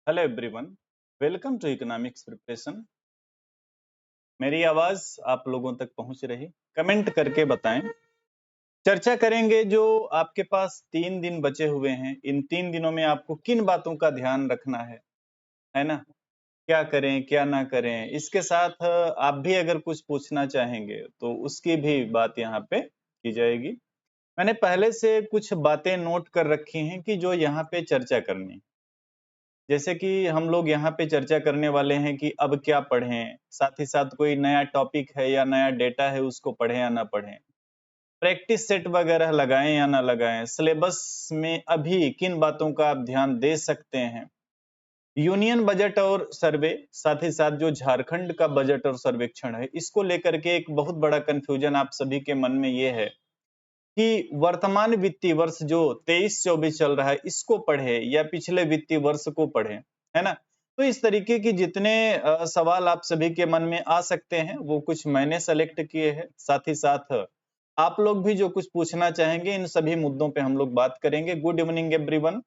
Hello everyone, welcome to economics preparation. मेरी आवाज आप लोगों तक पहुंच रही? कमेंट करके बताएं। चर्चा करेंगे जो आपके पास 3 दिन बचे हुए हैं। इन 3 दिनों में आपको किन बातों का ध्यान रखना है ना? क्या करें क्या ना करें। इसके साथ आप भी अगर कुछ पूछना चाहेंगे तो उसकी भी बात यहाँ पे की जाएगी। मैंने पहले से कुछ बातें नोट कर रखी हैं कि जो यहाँ पे चर्चा करनी। जैसे कि हम लोग यहाँ पे चर्चा करने वाले हैं कि अब क्या पढ़ें, साथ ही साथ कोई नया टॉपिक है या नया डेटा है उसको पढ़ें या ना पढ़ें, प्रैक्टिस सेट वगैरह लगाएं या ना लगाएं, सिलेबस में अभी किन बातों का आप ध्यान दे सकते हैं, यूनियन बजट और सर्वे, साथ ही साथ जो झारखंड का बजट और सर्वेक्षण है इसको लेकर के एक बहुत बड़ा कंफ्यूजन आप सभी के मन में ये है कि वर्तमान वित्तीय वर्ष जो 23-24 चल रहा है इसको पढ़े या पिछले वित्तीय वर्ष को पढ़े, है ना? तो इस तरीके की जितने सवाल आप सभी के मन में आ सकते हैं वो कुछ मैंने सेलेक्ट किए हैं। साथ ही साथ आप लोग भी जो कुछ पूछना चाहेंगे इन सभी मुद्दों पे हम लोग बात करेंगे। Good evening everyone.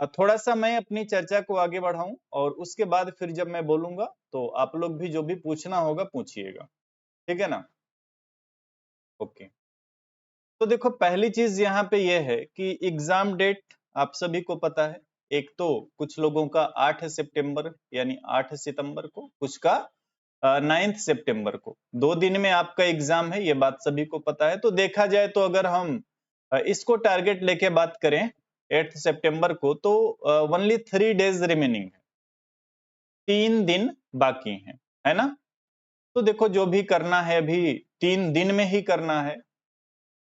थोड़ा सा मैं अपनी चर्चा को आगे बढ़ाऊं और उसके बाद फिर जब मैं बोलूंगा तो आप लोग भी जो भी पूछना होगा पूछिएगा, ठीक है ना? ओके। तो देखो पहली चीज यहाँ पे ये है कि एग्जाम डेट आप सभी को पता है। एक तो कुछ लोगों का 8 सितंबर यानी 8 सितंबर को, कुछ का 9 सितंबर को। 2 दिन में आपका एग्जाम है, ये बात सभी को पता है। तो देखा जाए तो अगर हम इसको टारगेट लेके बात करें 8 सितंबर को तो ओनली 3 डेज रिमेनिंग है, 3 दिन बाकी है ना? तो देखो जो भी करना है अभी 3 दिन में ही करना है।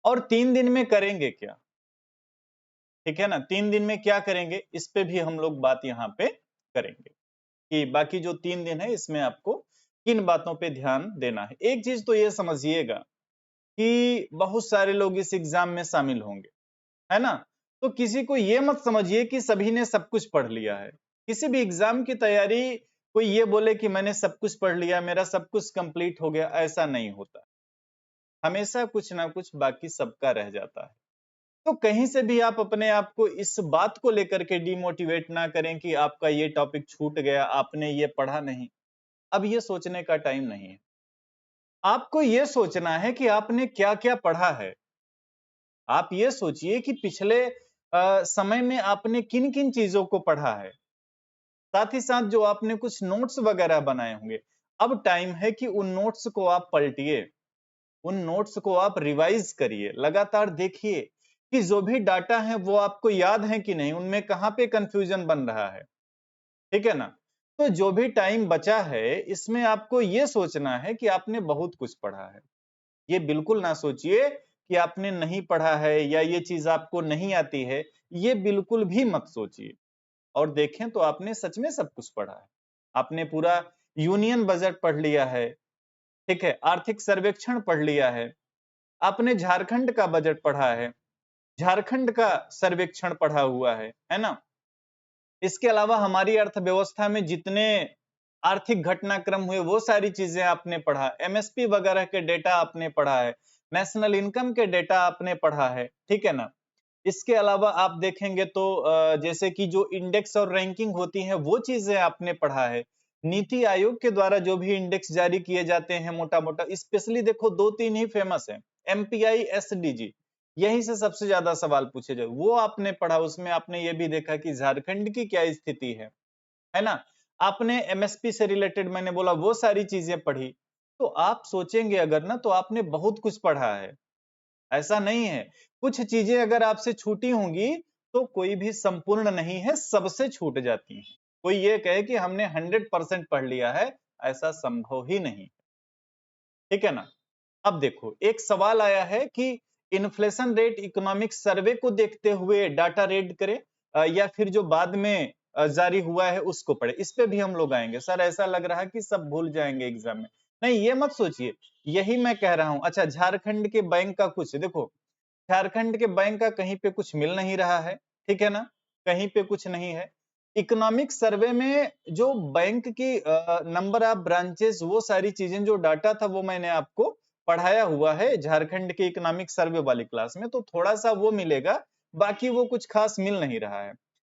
और 3 दिन में करेंगे क्या, ठीक है ना? 3 दिन में क्या करेंगे इस पे भी हम लोग बात यहाँ पे करेंगे कि बाकी जो 3 दिन है इसमें आपको किन बातों पे ध्यान देना है। एक चीज तो ये समझिएगा कि बहुत सारे लोग इस एग्जाम में शामिल होंगे, है ना? तो किसी को ये मत समझिए कि सभी ने सब कुछ पढ़ लिया है। किसी भी एग्जाम की तैयारी कोई ये बोले कि मैंने सब कुछ पढ़ लिया, मेरा सब कुछ कंप्लीट हो गया, ऐसा नहीं होता। हमेशा कुछ ना कुछ बाकी सबका रह जाता है। तो कहीं से भी आप अपने आप को इस बात को लेकर के डिमोटिवेट ना करें कि आपका ये टॉपिक छूट गया, आपने ये पढ़ा नहीं। अब ये सोचने का टाइम नहीं है। आपको ये सोचना है कि आपने क्या-क्या पढ़ा है। आप ये सोचिए कि पिछले समय में आपने किन-किन चीजों को पढ़ा है। साथ ही साथ जो आपने कुछ नोट्स वगैरह बनाए होंगे, अब टाइम है कि उन नोट्स को आप पलटिए, उन नोट्स को आप रिवाइज करिए, लगातार देखिए कि जो भी डाटा है वो आपको याद है कि नहीं, उनमें कहाँ पे कंफ्यूजन बन रहा है, ठीक है ना? तो जो भी टाइम बचा है इसमें आपको ये सोचना है कि आपने बहुत कुछ पढ़ा है। ये बिल्कुल ना सोचिए कि आपने नहीं पढ़ा है या ये चीज आपको नहीं आती है, ये बिल्कुल भी मत सोचिए। और देखें तो आपने सच में सब कुछ पढ़ा है। आपने पूरा यूनियन बजट पढ़ लिया है, ठीक है? आर्थिक सर्वेक्षण पढ़ लिया है, आपने झारखंड का बजट पढ़ा है, झारखंड का सर्वेक्षण पढ़ा हुआ है ना? इसके अलावा हमारी अर्थव्यवस्था में जितने आर्थिक घटनाक्रम हुए वो सारी चीजें आपने पढ़ा, एमएसपी वगैरह के डेटा आपने पढ़ा है, नेशनल इनकम के डेटा आपने पढ़ा है, ठीक है ना? इसके अलावा आप देखेंगे तो जैसे कि जो इंडेक्स और रैंकिंग होती है वो चीजें आपने पढ़ा है। नीति आयोग के द्वारा जो भी इंडेक्स जारी किए जाते हैं मोटा-मोटा, स्पेशली देखो 2-3 ही फेमस है, एमपीआई, एसडीजी, यहीं से सबसे ज्यादा सवाल पूछे जाए, वो आपने पढ़ा। उसमें आपने ये भी देखा कि झारखंड की क्या स्थिति है ना? आपने एमएसपी से रिलेटेड मैंने बोला वो सारी चीजें पढ़ी। तो आप सोचेंगे अगर ना तो आपने बहुत कुछ पढ़ा है, ऐसा नहीं है। कुछ चीजें अगर आपसे छूटी होंगी तो कोई भी संपूर्ण नहीं है, सबसे छूट जाती हैं। कोई ये कहे कि हमने 100% पढ़ लिया है, ऐसा संभव ही नहीं, ठीक है ना? अब देखो एक सवाल आया है कि इन्फ्लेशन रेट इकोनॉमिक सर्वे को देखते हुए डाटा रेड करें या फिर जो बाद में जारी हुआ है उसको पढ़े। इस पे भी हम लोग आएंगे। सर ऐसा लग रहा है कि सब भूल जाएंगे एग्जाम में। नहीं, ये मत सोचिए, यही मैं कह रहा हूं। अच्छा, झारखंड के बैंक का कुछ देखो, झारखंड के बैंक का कहीं पे कुछ मिल नहीं रहा है, ठीक है ना? कहीं पे कुछ नहीं है। इकोनॉमिक सर्वे में जो बैंक की नंबर ऑफ ब्रांचेस, वो सारी चीजें जो डाटा था वो मैंने आपको पढ़ाया हुआ है झारखंड के इकोनॉमिक सर्वे वाली क्लास में, तो थोड़ा सा वो मिलेगा, बाकी वो कुछ खास मिल नहीं रहा है।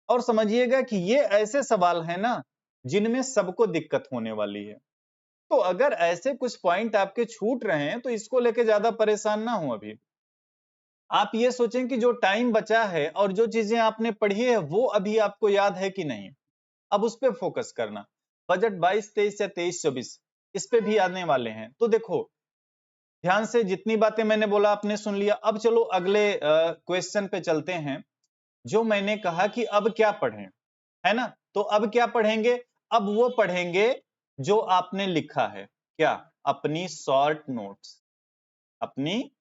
और समझिएगा कि ये ऐसे सवाल है ना जिनमें सबको दिक्कत होने वाली है। तो अगर ऐसे कुछ पॉइंट आपके छूट रहे हैं तो इसको लेके ज्यादा परेशान ना हो। अभी आप ये सोचें कि जो टाइम बचा है और जो चीजें आपने पढ़ी है वो अभी आपको याद है कि नहीं, अब उस पे फोकस करना। बजट 22-23 या 23-24 इस पे भी आने वाले हैं। तो देखो ध्यान से, जितनी बातें मैंने बोला आपने सुन लिया। अब चलो अगले क्वेश्चन पे चलते हैं। जो मैंने कहा कि अब क्या पढ़ें, है ना, तो अब क्या पढ़ेंगे? अब वो पढ़ेंगे जो आपने लिखा है। क्या? अपनी शॉर्ट नोट्स। अपनी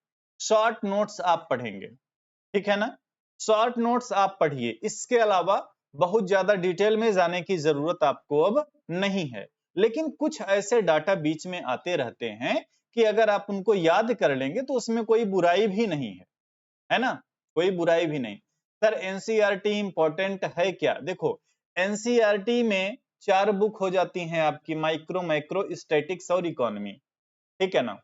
शॉर्ट नोट्स आप पढ़ेंगे, ठीक है ना। शॉर्ट नोट्स आप पढ़िए, इसके अलावा बहुत ज्यादा डिटेल में जाने की जरूरत आपको अब नहीं है। लेकिन कुछ ऐसे डाटा बीच में आते रहते हैं कि अगर आप उनको याद कर लेंगे तो उसमें कोई बुराई भी नहीं है ना, कोई बुराई भी नहीं। सर एनसीईआरटी इंपॉर्टेंट है क्या? देखो एनसीईआरटी में 4 बुक हो जाती हैं आपकी, माइक्रो, मैक्रो, स्टैटिक्स और इकोनॉमी, ठीक है ना।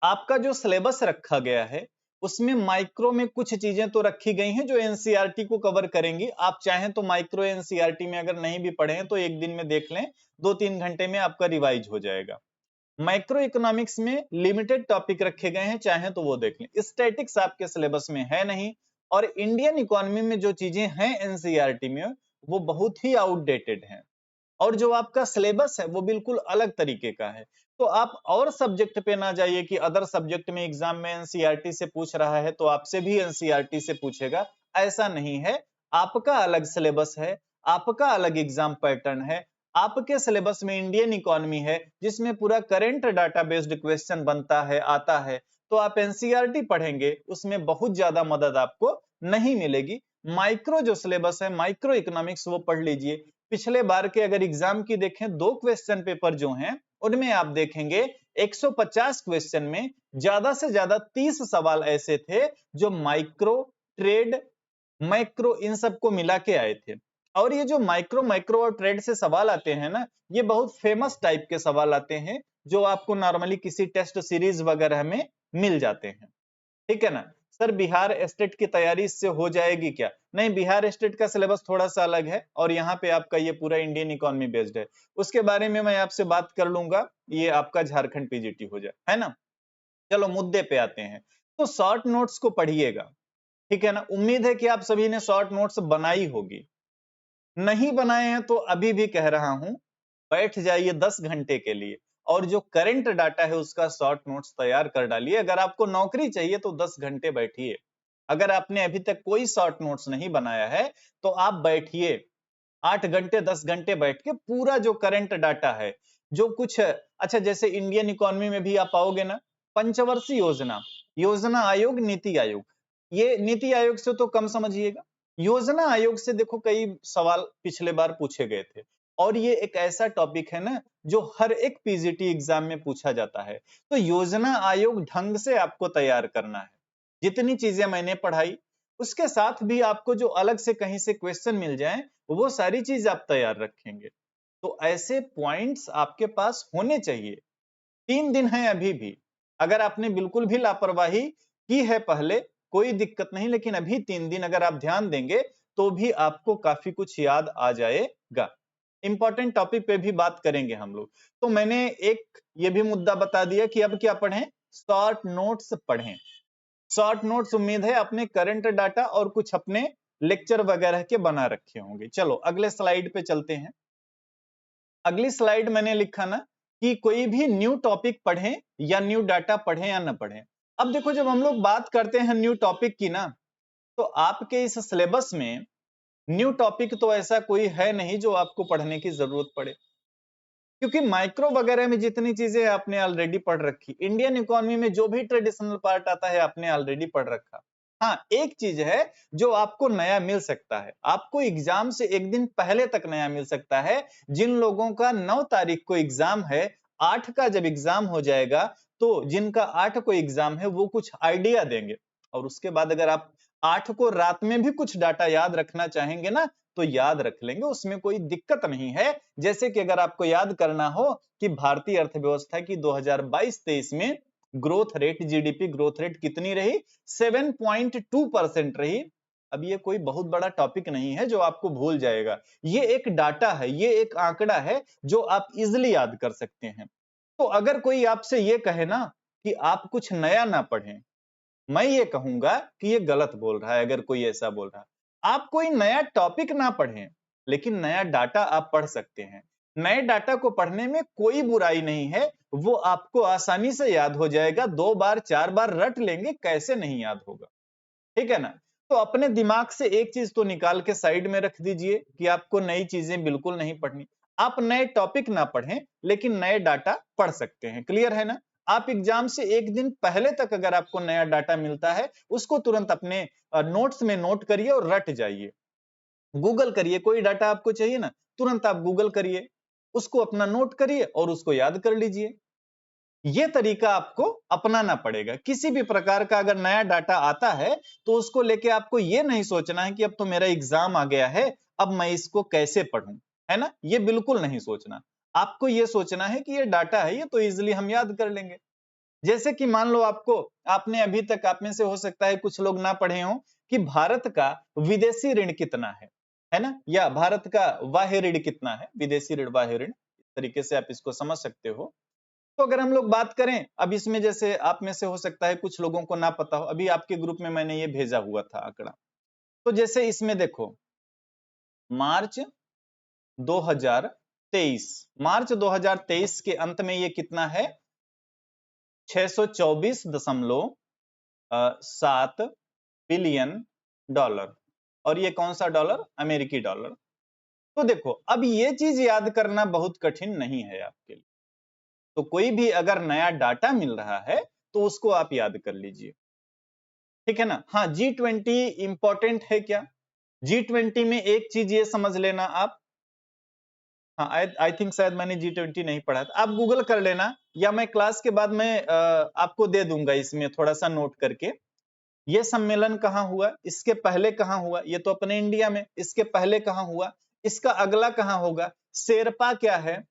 आपका जो सिलेबस रखा गया है उसमें माइक्रो में कुछ चीजें तो रखी गई हैं जो एनसीईआरटी को कवर करेंगी। आप चाहें तो माइक्रो एनसीईआरटी में अगर नहीं भी पढ़े हैं तो एक दिन में देख लें, 2-3 घंटे में आपका रिवाइज हो जाएगा। माइक्रो इकोनॉमिक्स में लिमिटेड टॉपिक रखे गए हैं, चाहे तो वो देख लें। स्टैटिक्स आपके सिलेबस में है नहीं, और इंडियन इकोनॉमी में जो चीजें हैं एनसीईआरटी में वो बहुत ही आउटडेटेड हैं, और जो आपका सिलेबस है वो बिल्कुल अलग तरीके का है। तो आप और सब्जेक्ट पे ना जाइए कि अदर सब्जेक्ट में एग्जाम में एनसीईआरटी से पूछ रहा है तो आपसे भी एनसीईआरटी से पूछेगा, ऐसा नहीं है। आपका अलग सिलेबस है, आपका अलग एग्जाम पैटर्न है। आपके सिलेबस में इंडियन इकोनॉमी है जिसमें पूरा करंट डाटा बेस्ड क्वेश्चन बनता है, आता है। तो आप एनसीईआरटी पढ़ेंगे उसमें बहुत ज्यादा मदद आपको नहीं मिलेगी। माइक्रो जो सिलेबस है, माइक्रो इकोनॉमिक्स, वो पढ़ लीजिए। पिछले बार के अगर एग्जाम की देखें 2 क्वेश्चन पेपर जो हैं उनमें आप देखेंगे 150 क्वेश्चन में ज्यादा से ज्यादा 30 सवाल ऐसे थे जो माइक्रो, ट्रेड, मैक्रो इन सबको मिला के आए थे। और ये जो माइक्रो, मैक्रो और ट्रेड से सवाल आते हैं ना, ये बहुत फेमस टाइप के सवाल आते हैं जो आपको नॉर्मली किसी टेस्ट सीरीज वगैरह में मिल जाते हैं, ठीक है ना। सर बिहार स्टेट की तैयारी इससे हो जाएगी क्या? नहीं, बिहार स्टेट का सिलेबस थोड़ा सा अलग है और यहाँ पे आपका ये पूरा इंडियन इकोनॉमी बेस्ड है। उसके बारे में मैं आपसे बात कर लूंगा, ये आपका झारखंड पीजीटी हो जाए, है ना। चलो मुद्दे पे आते हैं। तो शॉर्ट नोट्स को पढ़िएगा, ठीक है ना। उम्मीद है कि आप सभी ने शॉर्ट नोट्स बनाई होगी। नहीं बनाए हैं तो अभी भी कह रहा हूं, बैठ जाइए 10 घंटे के लिए और जो करंट डाटा है उसका शॉर्ट नोट्स तैयार कर डालिए। अगर आपको नौकरी चाहिए तो 10 घंटे बैठिए। अगर आपने अभी तक कोई शॉर्ट नोट्स नहीं बनाया है तो आप बैठिए 8 घंटे 10 घंटे बैठ के पूरा जो करंट डाटा है, जो कुछ अच्छा, जैसे इंडियन इकोनॉमी में भी आप आओगे ना, पंचवर्षीय योजना, योजना आयोग, नीति आयोग, ये नीति आयोग से तो कम समझिएगा, योजना आयोग से देखो कई सवाल पिछले बार पूछे गए थे। और ये एक ऐसा टॉपिक है ना जो हर एक पीजीटी एग्जाम में पूछा जाता है। तो योजना आयोग ढंग से आपको तैयार करना है। जितनी चीजें मैंने पढ़ाई उसके साथ भी आपको जो अलग से कहीं से क्वेश्चन मिल जाएं वो सारी चीज आप तैयार रखेंगे। तो ऐसे पॉइंट्स आपके पास होने चाहिए। 3 दिन है अभी भी, अगर आपने बिल्कुल भी लापरवाही की है पहले कोई दिक्कत नहीं, लेकिन अभी 3 दिन अगर आप ध्यान देंगे तो भी आपको काफी कुछ याद आ जाएगा। इंपॉर्टेंट टॉपिक पे भी बात करेंगे हम लोग। तो मैंने एक ये भी मुद्दा बता दिया कि अब क्या पढ़ें, शॉर्ट नोट्स पढ़ें। शॉर्ट नोट्स उम्मीद है अपने करंट डाटा और कुछ अपने लेक्चर वगैरह के बना रखे होंगे। चलो अगले स्लाइड पे चलते हैं। अगली स्लाइड मैंने लिखा ना कि कोई भी न्यू टॉपिक पढ़ें या न्यू डाटा पढ़ें या ना पढ़ें। अब देखो जब हम लोग बात करते हैं न्यू टॉपिक की ना, तो आपके इस सिलेबस में न्यू टॉपिक तो ऐसा कोई है नहीं जो आपको पढ़ने की जरूरत पड़े, क्योंकि माइक्रो वगैरह में जितनी चीजें आपने ऑलरेडी पढ़ रखी, इंडियन इकोनॉमी में जो भी ट्रेडिशनल पार्ट आता है आपने ऑलरेडी पढ़ रखा। हाँ, एक चीज है जो आपको नया मिल सकता है, आपको एग्जाम से एक दिन पहले तक नया मिल सकता है। जिन लोगों का 9 तारीख को एग्जाम है, 8 का जब एग्जाम हो जाएगा तो जिनका 8 को एग्जाम है वो कुछ आइडिया देंगे, और उसके बाद अगर आप 8 को रात में भी कुछ डाटा याद रखना चाहेंगे ना तो याद रख लेंगे, उसमें कोई दिक्कत नहीं है। जैसे कि अगर आपको याद करना हो कि भारतीय अर्थव्यवस्था की 2022-23 में growth rate, GDP growth rate कितनी रही, 7.2% रही। अब ये कोई बहुत बड़ा टॉपिक नहीं है जो आपको भूल जाएगा, ये एक डाटा है, ये एक आंकड़ा है जो आप इजिली याद कर सकते हैं। तो अगर कोई आपसे ये कहे ना कि आप कुछ नया ना पढ़ें, मैं ये कहूंगा कि ये गलत बोल रहा है। अगर कोई ऐसा बोल रहा है, आप कोई नया टॉपिक ना पढ़ें, लेकिन नया डाटा आप पढ़ सकते हैं। नए डाटा को पढ़ने में कोई बुराई नहीं है, वो आपको आसानी से याद हो जाएगा। 2 बार 4 बार रट लेंगे, कैसे नहीं याद होगा, ठीक है ना। तो अपने दिमाग से एक चीज तो निकाल के साइड में रख दीजिए कि आपको नई चीजें बिल्कुल नहीं पढ़नी। आप नए टॉपिक ना पढ़ें, लेकिन नए डाटा पढ़ सकते हैं। क्लियर है ना। आप एग्जाम से एक दिन पहले तक अगर आपको नया डाटा मिलता है, उसको तुरंत अपने नोट्स में नोट करिए और रट जाइए। गूगल करिए, कोई डाटा आपको चाहिए ना, तुरंत आप गूगल करिए, उसको अपना नोट करिए और उसको याद कर लीजिए। ये तरीका आपको अपनाना पड़ेगा। किसी भी प्रकार का अगर नया डाटा आता है, तो उसको लेके आपको ये नहीं सोचना है कि अब तो मेरा एग्जाम आ गया है, अब मैं इसको कैसे पढूं, है ना। ये बिल्कुल नहीं सोचना। आपको ये सोचना है कि ये डाटा है, ये तो इजिली हम याद कर लेंगे। जैसे कि मान लो आपने अभी तक, आप में से हो सकता है कुछ लोग ना पढ़े हों कि भारत का विदेशी ऋण कितना है ना, या भारत का बाह्य ऋण कितना है, विदेशी ऋण बाह्य ऋण, इस तरीके से आप इसको समझ सकते हो। तो अगर हम लोग बात करें, अब इसमें जैसे आप में से हो सकता है कुछ लोगों को ना पता हो, अभी आपके ग्रुप में मैंने ये भेजा हुआ था आंकड़ा। तो जैसे इसमें देखो, मार्च 2023, मार्च 2023 के अंत में ये कितना है, 624.7 बिलियन डॉलर। और ये कौन सा डॉलर, अमेरिकी डॉलर। तो देखो, अब ये चीज याद करना बहुत कठिन नहीं है आपके लिए। तो कोई भी अगर नया डाटा मिल रहा है, तो उसको आप याद कर लीजिए, ठीक है ना। हाँ, G20 इंपॉर्टेंट है क्या, G20 में एक चीज ये समझ लेना आप, हाँ, आई थिंक शायद मैंने G20 नहीं पढ़ा था, आप गूगल कर लेना, या मैं क्लास के बाद में आपको दे दूंगा इसमें थोड़ा सा नोट करके। ये सम्मेलन कहाँ हुआ, इसके पहले कहाँ हुआ, ये तो अपने इंडिया में, इसके पहले कहाँ हुआ, इसका अगला कहाँ होगा, शेरपा क्या है,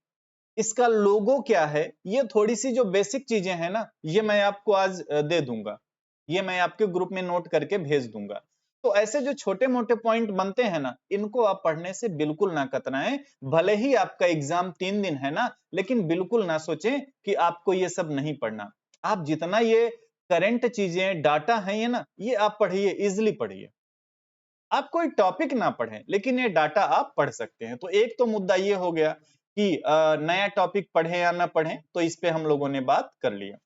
इसका लोगो क्या है, ये थोड़ी सी जो बेसिक चीजें हैं ना, ये मैं आपको आज दे दूंगा, ये मैं आपके ग्रुप में नोट करके भेज दूंगा। तो ऐसे जो छोटे मोटे पॉइंट बनते हैं ना, इनको आप पढ़ने से बिल्कुल ना कतराएं। भले ही आपका एग्जाम 3 दिन है ना, लेकिन बिल्कुल ना सोचें कि आपको ये सब नहीं पढ़ना। आप जितना ये करंट चीजें, डाटा है ये ना, ये आप पढ़िए, इजिली पढ़िए। आप कोई टॉपिक ना पढ़ें, लेकिन ये डाटा आप पढ़ सकते हैं। तो एक तो मुद्दा ये हो गया कि नया टॉपिक पढ़ें या ना पढ़ें, तो इस पे हम लोगों ने बात कर लिया।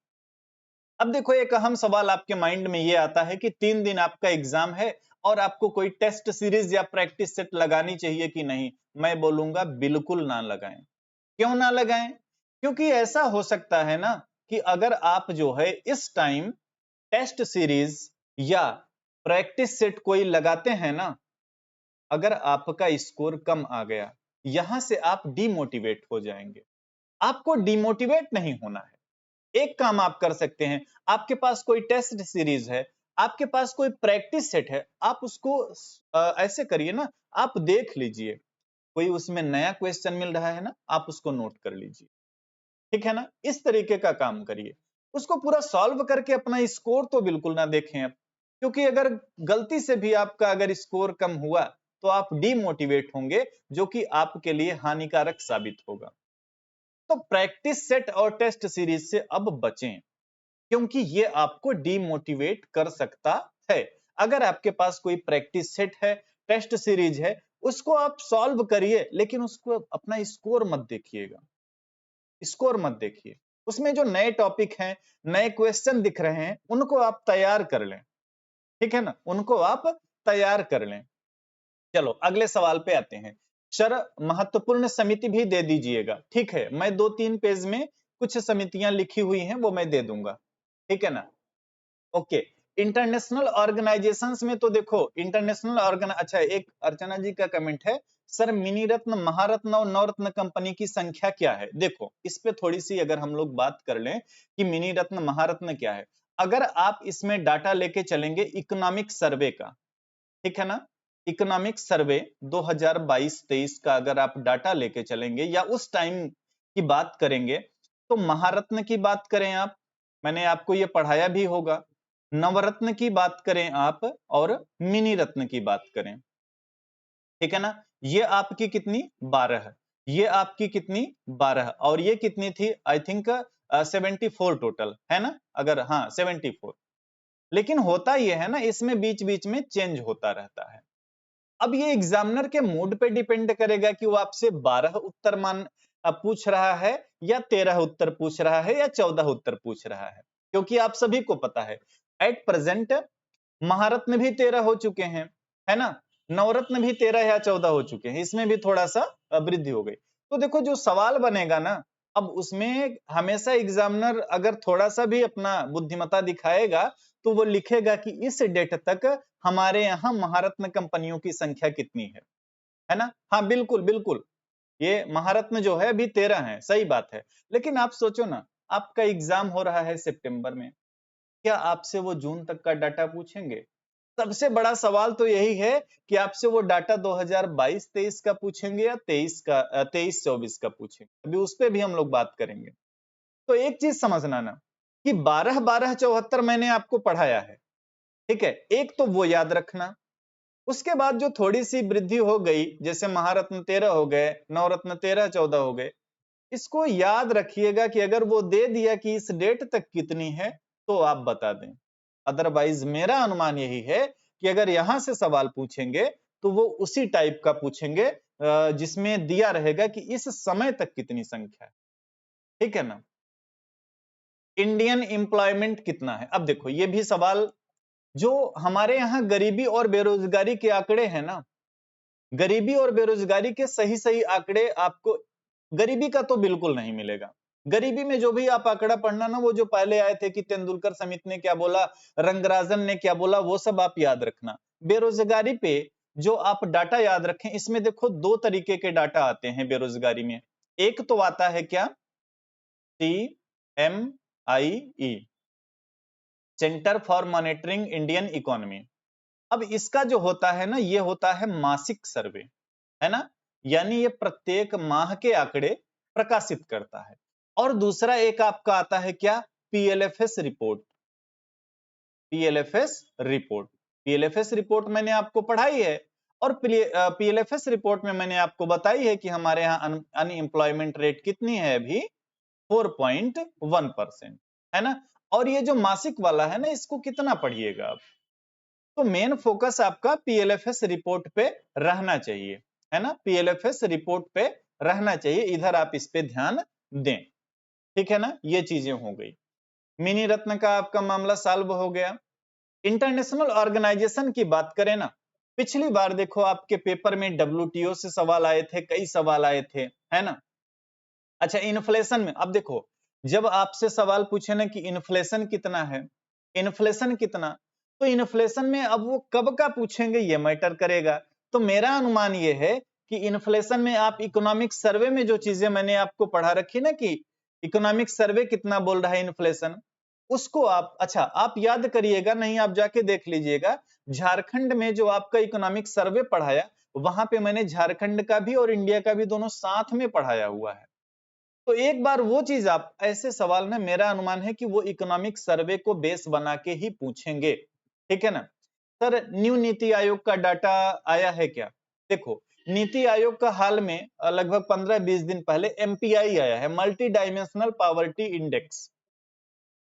अब देखो, एक अहम सवाल आपके माइंड में ये आता है कि 3 दिन आपका एग्जाम है और आपको कोई टेस्ट सीरीज या प्रैक्टिस सेट लगानी चाहिए कि नहीं। मैं बोलूंगा बिल्कुल ना लगाएं। क्यों ना लगाएं? क्योंकि ऐसा हो सकता है ना कि अगर आप जो है इस टाइम टेस्ट सीरीज या प्रैक्टिस सेट कोई लगाते हैं ना, अगर आपका स्कोर कम आ गया, यहां से आप डिमोटिवेट हो जाएंगे। आपको डिमोटिवेट नहीं होना है। एक काम आप कर सकते हैं, आपके पास कोई टेस्ट सीरीज है, आपके पास कोई प्रैक्टिस सेट है, आप उसको ऐसे करिए ना, आप देख लीजिए, कोई उसमें नया क्वेश्चन मिल रहा है ना, आप उसको नोट कर लीजिए, ठीक है ना। इस तरीके का काम करिए। उसको पूरा सॉल्व करके अपना स्कोर तो बिल्कुल ना देखें आप, क्योंकि अगर गलती से भी आपका अगर स्कोर कम हुआ, तो आप डिमोटिवेट होंगे, जो कि आपके लिए हानिकारक साबित होगा। तो प्रैक्टिस सेट और टेस्ट सीरीज से अब बचें, क्योंकि ये आपको डिमोटिवेट कर सकता है। अगर आपके पास कोई प्रैक्टिस सेट है, टेस्ट सीरीज है, उसको आप सॉल्व करिए, लेकिन उसको अपना स्कोर मत देखिएगा, स्कोर मत देखिए। उसमें जो नए टॉपिक हैं, नए क्वेश्चन दिख रहे हैं, उनको आप तैयार कर लें, ठीक है ना, उनको आप तैयार कर लें। चलो अगले सवाल पे आते हैं। सर, महत्वपूर्ण समिति भी दे दीजिएगा। ठीक है, मैं 2-3 पेज में कुछ समितियां लिखी हुई हैं, वो मैं दे दूंगा, ठीक है ना। ओके, इंटरनेशनल ऑर्गेनाइजेशंस में तो देखो, इंटरनेशनल ऑर्गन, अच्छा, एक अर्चना जी का कमेंट है, सर मिनी रत्न, महारत्न और नवरत्न कंपनी की संख्या क्या है। देखो, इस पे थोड़ी सी अगर हम लोग बात कर लें कि मिनी रत्न महारत्न क्या है। अगर आप इसमें डाटा लेके चलेंगे इकोनॉमिक सर्वे का, ठीक है ना, इकोनॉमिक सर्वे 2022-23 का अगर आप डाटा लेके चलेंगे या उस टाइम की बात करेंगे, तो महारत्न की बात करें आप, मैंने आपको ये पढ़ाया भी होगा, नवरत्न की बात करें आप और मिनी रत्न की बात करें, ठीक है ना, ये आपकी कितनी 12, ये आपकी कितनी 12 और ये कितनी थी आई थिंक 74 टोटल है ना, अगर हाँ 74। लेकिन होता ये है ना, इसमें बीच बीच में चेंज होता रहता है। अब ये एग्जामिनर के मूड पे डिपेंड करेगा कि वो आपसे 12 उत्तर पूछ रहा है या 13 उत्तर पूछ रहा है या 14 उत्तर पूछ रहा है, क्योंकि आप सभी को पता है एट प्रेजेंट महारत्न भी 13 हो चुके हैं, है ना, नवरत्न भी 13 या 14 हो चुके हैं, इसमें भी थोड़ा सा वृद्धि हो गई। तो देखो जो सवाल बनेगा ना, अब उसमें हमेशा एग्जामिनर अगर थोड़ा सा भी अपना बुद्धिमत्ता दिखाएगा तो वो लिखेगा कि इस डेट तक हमारे यहाँ महारत्न कंपनियों की संख्या कितनी है ना। हाँ बिल्कुल बिल्कुल, ये महारत्न जो है अभी 13 है, सही बात है। लेकिन आप सोचो ना, आपका एग्जाम हो रहा है सितंबर में, क्या आपसे वो जून तक का डाटा पूछेंगे? सबसे बड़ा सवाल तो यही है कि आपसे वो डाटा 2022-23 का पूछेंगे या 23-24 का पूछेंगे, अभी उस पे भी हम लोग बात करेंगे। तो एक चीज समझना ना कि 12-12-74 मैंने आपको पढ़ाया है, ठीक है, एक तो वो याद रखना। उसके बाद जो थोड़ी सी वृद्धि हो गई, जैसे महारत्न 13 हो गए, नवरत्न 13-14 हो गए, इसको याद रखिएगा कि अगर वो दे दिया कि इस डेट तक कितनी है तो आप बता दें। अदरवाइज मेरा अनुमान यही है कि अगर यहां से सवाल पूछेंगे तो वो उसी टाइप का पूछेंगे जिसमें दिया रहेगा कि इस समय तक कितनी संख्या है, ठीक है ना। इंडियन एम्प्लॉयमेंट कितना है, अब देखो ये भी सवाल, जो हमारे यहाँ गरीबी और बेरोजगारी के आंकड़े हैं ना, गरीबी और बेरोजगारी के सही सही आंकड़े आपको गरीबी का तो बिल्कुल नहीं मिलेगा। गरीबी में जो भी आप आंकड़ा पढ़ना ना, वो जो पहले आए थे कि तेंदुलकर समिति ने क्या बोला, रंगराजन ने क्या बोला, वो सब आप याद रखना। बेरोजगारी पे जो आप डाटा याद रखें, इसमें देखो दो तरीके के डाटा आते हैं बेरोजगारी में। एक तो आता है क्या, CMIE, centre for monitoring Indian economy. अब इसका जो होता है ना, ये होता है मासिक सर्वे, है ना, यानी ये प्रत्येक माह के आंकड़े प्रकाशित करता है। और दूसरा एक आपका आता है क्या, PLFS report. PLFS report, PLFS report मैंने आपको पढ़ाई है, और PLFS रिपोर्ट में मैंने आपको बताई है कि हमारे यहाँ अनएम्प्लॉयमेंट रेट कितनी है अभी, 4.1%, है ना। और ये जो मासिक वाला है ना, इसको कितना पढ़िएगा आप, तो मेन फोकस आपका PLFS रिपोर्ट पे रहना चाहिए, है ना, PLFS रिपोर्ट पे रहना चाहिए, इधर आप इस पे ध्यान दें, ठीक है ना। ये चीजें हो गई, मिनी रत्न का आपका मामला सॉल्व हो गया। इंटरनेशनल ऑर्गेनाइजेशन की बात करें ना, पिछली बार देखो आपके पेपर में WTO से सवाल आए थे, कई सवाल आए थे, है ना। अच्छा इन्फ्लेशन में, अब देखो जब आपसे सवाल पूछे ना कि इन्फ्लेशन कितना है, इन्फ्लेशन कितना, तो इन्फ्लेशन में अब वो कब का पूछेंगे ये मैटर करेगा। तो मेरा अनुमान ये है कि इन्फ्लेशन में आप इकोनॉमिक सर्वे में जो चीजें मैंने आपको पढ़ा रखी ना कि इकोनॉमिक सर्वे कितना बोल रहा है इन्फ्लेशन, उसको आप अच्छा आप याद करिएगा, नहीं आप जाके देख लीजिएगा, झारखंड में जो आपका इकोनॉमिक सर्वे पढ़ाया, वहां पे मैंने झारखंड का भी और इंडिया का भी दोनों साथ में पढ़ाया हुआ है। तो एक बार वो चीज आप ऐसे सवाल में मेरा अनुमान है कि वो इकोनॉमिक सर्वे को बेस बना के ही पूछेंगे, ठीक है ना। सर न्यू नीति आयोग का डाटा आया है क्या, देखो नीति आयोग का हाल में लगभग 15-20 दिन पहले MPI आया है, मल्टी डायमेंशनल पॉवर्टी इंडेक्स।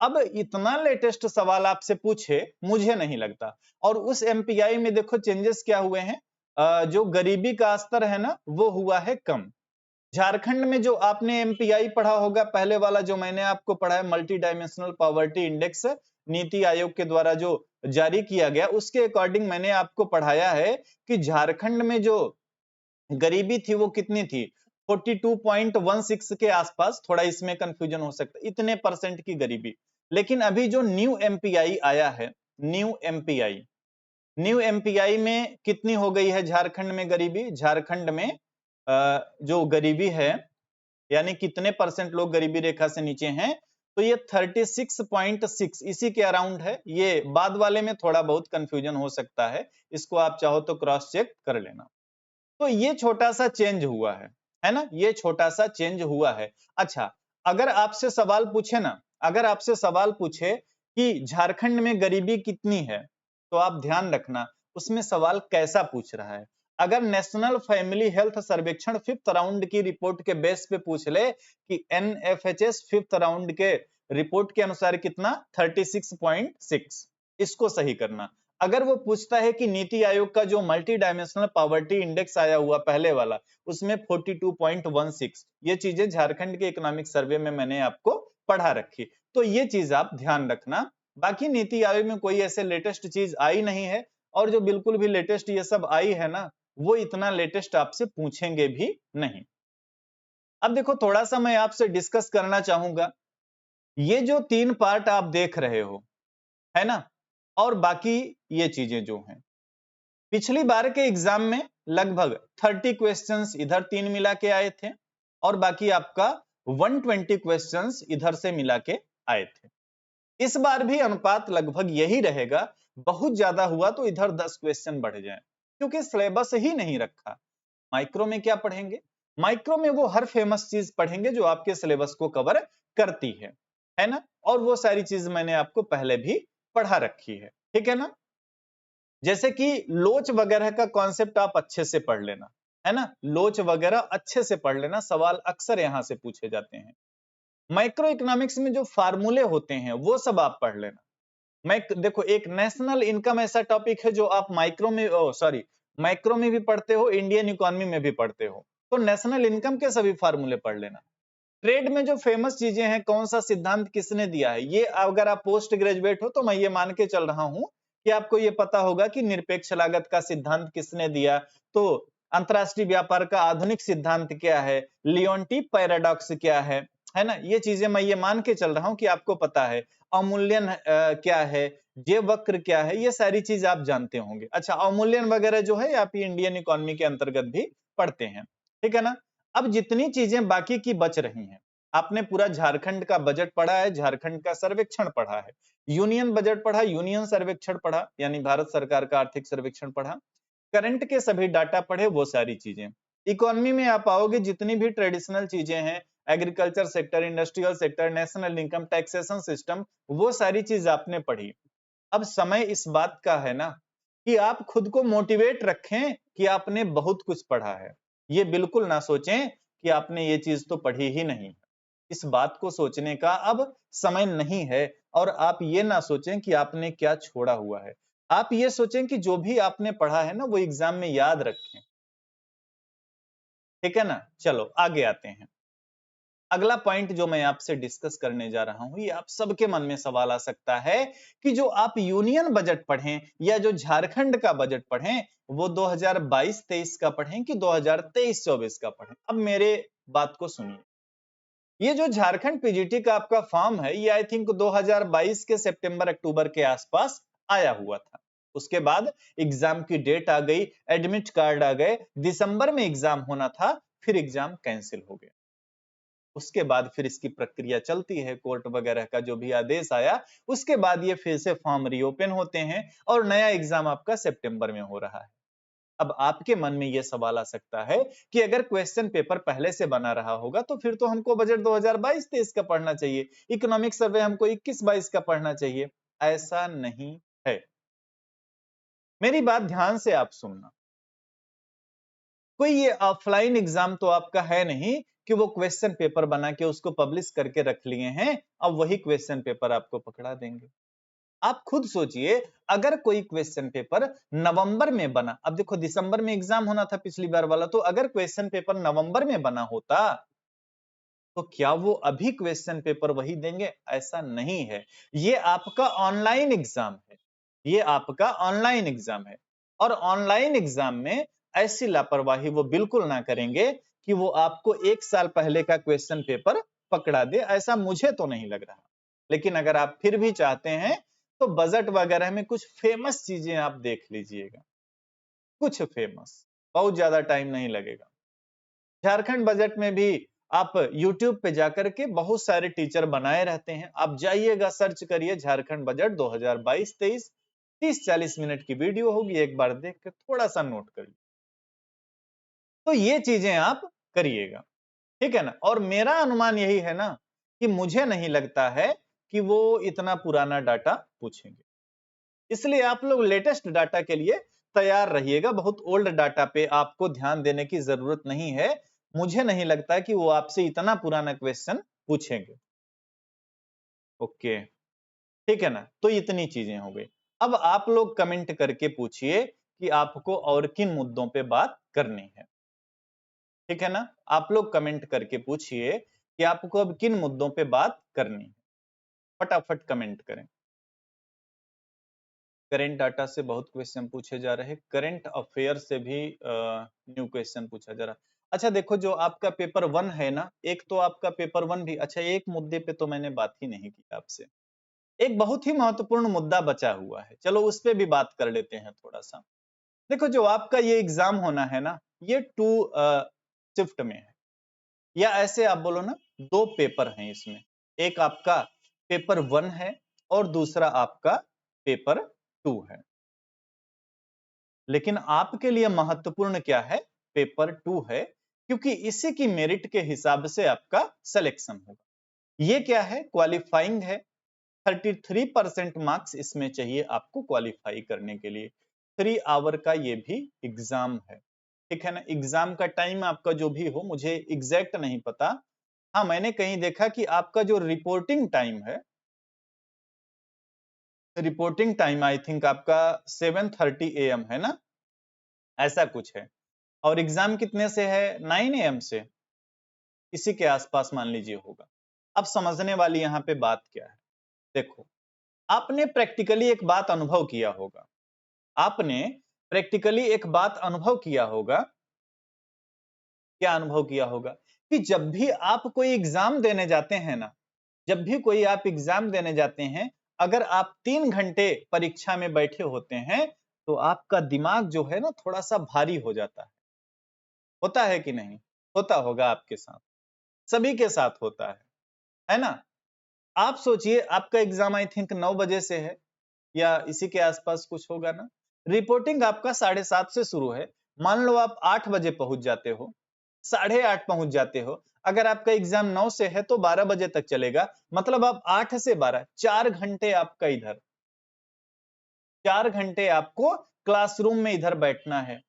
अब इतना लेटेस्ट सवाल आपसे पूछे मुझे नहीं लगता। और उस MPI में देखो चेंजेस क्या हुए हैं, जो गरीबी का स्तर है ना वो हुआ है कम। झारखंड में जो आपने MPI पढ़ा होगा, पहले वाला जो मैंने आपको पढ़ा है multi dimensional poverty index, NITI Aayog के द्वारा जो जारी किया गया, उसके अकॉर्डिंग मैंने आपको पढ़ाया है कि झारखंड में जो गरीबी थी वो कितनी थी, 42.16 के आसपास, थोड़ा इसमें कंफ्यूजन हो सकता है, इतने परसेंट की गरीबी। लेकिन अभी जो न्यू MPI आया है, न्यू MPI में कितनी हो गई है झारखंड में गरीबी, झारखंड में जो गरीबी है यानी कितने परसेंट लोग गरीबी रेखा से नीचे हैं, तो ये 36.6 इसी के अराउंड है। ये बाद वाले में थोड़ा बहुत कंफ्यूजन हो सकता है, इसको आप चाहो तो क्रॉस चेक कर लेना। तो ये छोटा सा चेंज हुआ है ना, ये छोटा सा चेंज हुआ है। अच्छा अगर आपसे सवाल पूछे ना, अगर आपसे सवाल पूछे कि झारखंड में गरीबी कितनी है, तो आप ध्यान रखना उसमें सवाल कैसा पूछ रहा है। अगर नेशनल फैमिली हेल्थ सर्वेक्षण 5th राउंड की रिपोर्ट के बेस पे पूछ ले कि एनएफएचएस 5th राउंड के रिपोर्ट के अनुसार कितना 36.6, इसको सही करना। अगर वो पूछता है कि नीति आयोग का जो मल्टी डायमेंशनल पॉवर्टी इंडेक्स आया हुआ पहले वाला, उसमें 42.16, ये चीजें झारखंड के इकोनॉमिक सर्वे में मैंने आपको पढ़ा रखी, तो ये चीज आप ध्यान रखना। बाकी नीति आयोग में कोई ऐसे लेटेस्ट चीज आई नहीं है, और जो बिल्कुल भी लेटेस्ट ये सब आई है ना, वो इतना लेटेस्ट आपसे पूछेंगे भी नहीं। अब देखो थोड़ा सा मैं आपसे डिस्कस करना चाहूंगा, ये जो 3 पार्ट आप देख रहे हो, है ना, और बाकी ये चीजें जो हैं, पिछली बार के एग्जाम में लगभग 30 क्वेश्चंस इधर 3 मिला के आए थे, और बाकी आपका 120 क्वेश्चंस इधर से मिला के आए थे। इस बार भी अनुपात लगभग यही रहेगा, बहुत ज्यादा हुआ तो इधर 10 क्वेश्चन बढ़ जाए, क्योंकि सिलेबस ही नहीं रखा। माइक्रो में क्या पढ़ेंगे? माइक्रो में वो हर फेमस चीज पढ़ेंगे जो आपके सिलेबस को कवर करती है ना, और वो सारी चीज मैंने आपको पहले भी पढ़ा रखी है, ठीक है ना। जैसे कि लोच वगैरह का कॉन्सेप्ट आप अच्छे से पढ़ लेना, है ना, लोच वगैरह अच्छे से पढ़ लेना, सवाल अक्सर यहां से पूछे जाते हैं। माइक्रो इकोनॉमिक्स में जो फार्मूले होते हैं वो सब आप पढ़ लेना। मैं देखो, एक नेशनल इनकम ऐसा टॉपिक है जो आप माइक्रो में सॉरी माइक्रो में भी पढ़ते हो, इंडियन इकोनॉमी में भी पढ़ते हो, तो नेशनल इनकम के सभी फार्मूले पढ़ लेना। ट्रेड में जो फेमस चीजें हैं, कौन सा सिद्धांत किसने दिया है, ये अगर आप पोस्ट ग्रेजुएट हो तो मैं ये मान के चल रहा हूं कि आपको ये पता होगा कि निरपेक्ष लागत का सिद्धांत किसने दिया, तो अंतरराष्ट्रीय व्यापार का आधुनिक सिद्धांत क्या है, लियोन्टी पैराडॉक्स क्या है ना, ये चीजें मैं ये मान के चल रहा हूं कि आपको पता है। अवमूल्यन क्या है, जे वक्र क्या है, ये सारी चीज आप जानते होंगे। अच्छा, अवमूल्यन वगैरह जो है आप इंडियन इकोनॉमी के अंतर्गत भी पढ़ते हैं, ठीक है ना। अब जितनी चीजें बाकी की बच रही हैं, आपने पूरा झारखंड का बजट पढ़ा है, झारखंड का सर्वेक्षण पढ़ा है, यूनियन बजट पढ़ा, यूनियन सर्वेक्षण पढ़ा, यानी भारत सरकार का आर्थिक सर्वेक्षण पढ़ा, करंट के सभी डाटा पढ़े, वो सारी चीजें। इकोनॉमी में आप आओगे, जितनी भी ट्रेडिशनल चीजें हैं, agriculture sector, industrial sector, national income taxation system, वो सारी चीज आपने पढ़ी। अब समय इस बात का है ना कि आप खुद को मोटिवेट रखें कि आपने बहुत कुछ पढ़ा है। ये बिल्कुल ना सोचें कि आपने ये चीज तो पढ़ी ही नहीं। इस बात को सोचने का अब समय नहीं है, और आप ये ना सोचें कि आपने क्या छोड़ा हुआ है। आप ये सोचें कि जो भी आपने पढ़ा है ना, वो एग्जाम में याद रखें, ठीक है ना। चलो आगे आते हैं। अगला पॉइंट जो मैं आपसे डिस्कस करने जा रहा हूं, ये आप सबके मन में सवाल आ सकता है कि जो आप यूनियन बजट पढ़ें या जो झारखंड का बजट पढ़ें, वो 2022-23 का पढ़ें कि 2023-24 का पढ़ें। अब मेरे बात को सुनिए, ये जो झारखंड पीजीटी का आपका फॉर्म है, ये आई थिंक 2022 के सितंबर अक्टूबर के आसपास आया हुआ था। उसके बाद एग्जाम की डेट आ गई, एडमिट कार्ड आ गए, दिसंबर में एग्जाम होना था, फिर एग्जाम कैंसिल हो गया। उसके बाद फिर इसकी प्रक्रिया चलती है, कोर्ट वगैरह का जो भी आदेश आया, उसके बाद ये फिर से फॉर्म रीओपन होते हैं, और नया एग्जाम आपका सितंबर में हो रहा है। अब आपके मन में यह सवाल आ सकता है कि अगर क्वेश्चन पेपर पहले से बना रहा होगा तो फिर तो हमको बजट 2022-23 का पढ़ना चाहिए, इकोनॉमिक सर्वे हमको 21-22 का पढ़ना चाहिए। ऐसा नहीं है, मेरी बात ध्यान से आप सुनना। कोई ये ऑफलाइन एग्जाम तो आपका है नहीं कि वो क्वेश्चन पेपर बना के उसको पब्लिश करके रख लिए हैं, अब वही क्वेश्चन पेपर आपको पकड़ा देंगे। आप खुद सोचिए, अगर कोई क्वेश्चन पेपर नवंबर में बना, अब देखो दिसंबर में एग्जाम होना था पिछली बार वाला, तो अगर क्वेश्चन पेपर नवंबर में बना होता तो क्या वो अभी क्वेश्चन पेपर वही देंगे? ऐसा नहीं है। ये आपका ऑनलाइन एग्जाम है, ये आपका ऑनलाइन एग्जाम है, और ऑनलाइन एग्जाम में ऐसी लापरवाही वो बिल्कुल ना करेंगे कि वो आपको 1 साल पहले का क्वेश्चन पेपर पकड़ा दे, ऐसा मुझे तो नहीं लग रहा। लेकिन अगर आप फिर भी चाहते हैं तो बजट वगैरह में कुछ फेमस चीजें आप देख लीजिएगा, कुछ फेमस, बहुत ज्यादा टाइम नहीं लगेगा। झारखंड बजट में भी आप YouTube पे जाकर के बहुत सारे टीचर बनाए रहते हैं, आप जाइएगा, सर्च करिए झारखंड बजट 2022-23, 30-40 मिनट की वीडियो होगी, एक बार देख के थोड़ा सा नोट करिए। तो ये चीजें आप करिएगा, ठीक है ना। और मेरा अनुमान यही है ना कि मुझे नहीं लगता है कि वो इतना पुराना डाटा पूछेंगे। इसलिए आप लोग लेटेस्ट डाटा के लिए तैयार रहिएगा। बहुत ओल्ड डाटा पे आपको ध्यान देने की जरूरत नहीं है। मुझे नहीं लगता कि वो आपसे इतना पुराना क्वेश्चन पूछेंगे। ओके, ठीक है ना। तो इतनी चीजें हो गई। अब आप लोग कमेंट करके पूछिए कि आपको और किन मुद्दों पे बात करनी है। ठीक है ना, आप लोग कमेंट करके पूछिए कि आपको अब किन मुद्दों पे बात करनी है। फटाफट कमेंट करें। करंट डाटा से बहुत क्वेश्चन पूछे जा रहे हैं, करंट अफेयर से भी न्यू क्वेश्चन पूछा जा रहा है। अच्छा देखो, जो आपका पेपर 1 है ना, एक तो आपका पेपर 1 भी अच्छा, एक मुद्दे पे तो मैंने बात ही नहीं की आपसे। एक बहुत ही महत्वपूर्ण मुद्दा बचा हुआ है, चलो उस पे भी बात कर लेते हैं थोड़ा सा। देखो, जो आपका ये एग्जाम होना है ना, ये 2 शिफ्ट में है, या ऐसे आप बोलो ना, 2 पेपर हैं इसमें। एक आपका पेपर 1 है और दूसरा आपका पेपर 2 है। लेकिन आपके लिए महत्वपूर्ण क्या है? पेपर 2 है, क्योंकि इसी की मेरिट के हिसाब से आपका सिलेक्शन होगा। ये क्या है? क्वालिफाइंग है। 33% मार्क्स इसमें चाहिए आपको क्वालिफाई करने के लिए। 3 आवर का ये भी एग्जाम है। ठीक है ना। एग्जाम का टाइम आपका जो भी हो, मुझे एग्जैक्ट नहीं पता। हाँ, मैंने कहीं देखा कि आपका जो रिपोर्टिंग टाइम है, रिपोर्टिंग टाइम आई थिंक आपका 7:30 AM है ना, ऐसा कुछ है। और एग्जाम कितने से है? 9 AM से, इसी के आसपास मान लीजिए होगा। अब समझने वाली यहाँ पे बात क्या है, देखो, आपने प्रैक्टिकली एक बात अनुभव किया होगा। आपने प्रैक्टिकली एक बात अनुभव किया होगा। क्या अनुभव किया होगा? कि जब भी आप कोई एग्जाम देने जाते हैं ना, जब भी कोई आप एग्जाम देने जाते हैं, अगर आप 3 घंटे परीक्षा में बैठे होते हैं, तो आपका दिमाग जो है ना, थोड़ा सा भारी हो जाता है। होता है कि नहीं? होता होगा आपके साथ, सभी के साथ होता है ना। आप सोचिए, आपका एग्जाम आई थिंक 9 बजे से है, या इसी के आसपास कुछ होगा ना। रिपोर्टिंग आपका 7:30 से शुरू है। मान लो आप 8 बजे पहुंच जाते हो, 8:30 पहुंच जाते हो। अगर आपका एग्जाम 9 से है तो 12 बजे तक चलेगा। मतलब आप 8 से 12, 4 घंटे आपका इधर, 4 घंटे आपको क्लासरूम में इधर बैठना है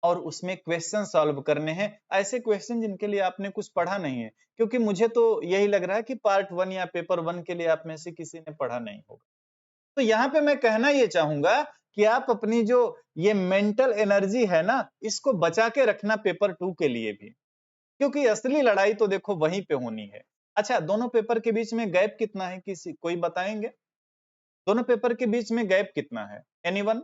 और उसमें क्वेश्चन सॉल्व करने हैं। ऐसे क्वेश्चन जिनके लिए आपने कुछ पढ़ा नहीं है, क्योंकि मुझे तो यही लग रहा है कि पार्ट 1 या पेपर 1 के लिए आप में से किसी ने पढ़ा नहीं होगा। तो यहाँ पे मैं कहना ये चाहूंगा कि आप अपनी जो ये मेंटल एनर्जी है ना, इसको बचा के रखना पेपर 2 के लिए भी, क्योंकि असली लड़ाई तो देखो वहीं पे होनी है। अच्छा, दोनों पेपर के बीच में गैप कितना है? किसी कोई बताएंगे? दोनों पेपर के बीच में गैप कितना है? एनीवन?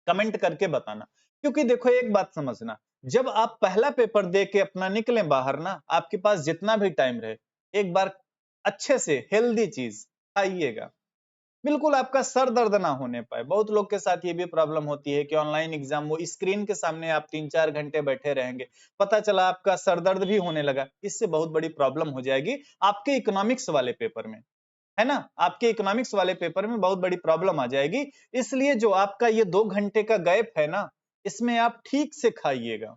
कमेंट करके बताना। क्योंकि देखो, एक बात समझना, जब आप पहला पेपर दे के अपना निकले बाहर ना, आपके पास जितना भी टाइम रहे, एक बार अच्छे से हेल्दी चीज खाइएगा, बिल्कुल आपका सर दर्द ना होने पाए। बहुत लोग के साथ ये भी प्रॉब्लम होती है कि ऑनलाइन एग्जाम, वो स्क्रीन के सामने आप 3-4 घंटे बैठे रहेंगे, पता चला आपका सर दर्द भी होने लगा। इससे बहुत बड़ी प्रॉब्लम हो जाएगी आपके इकोनॉमिक्स वाले पेपर में, है ना। आपके इकोनॉमिक्स वाले पेपर में बहुत बड़ी प्रॉब्लम आ जाएगी। इसलिए जो आपका ये 2 घंटे का गैप है ना, इसमें आप ठीक से खाइएगा।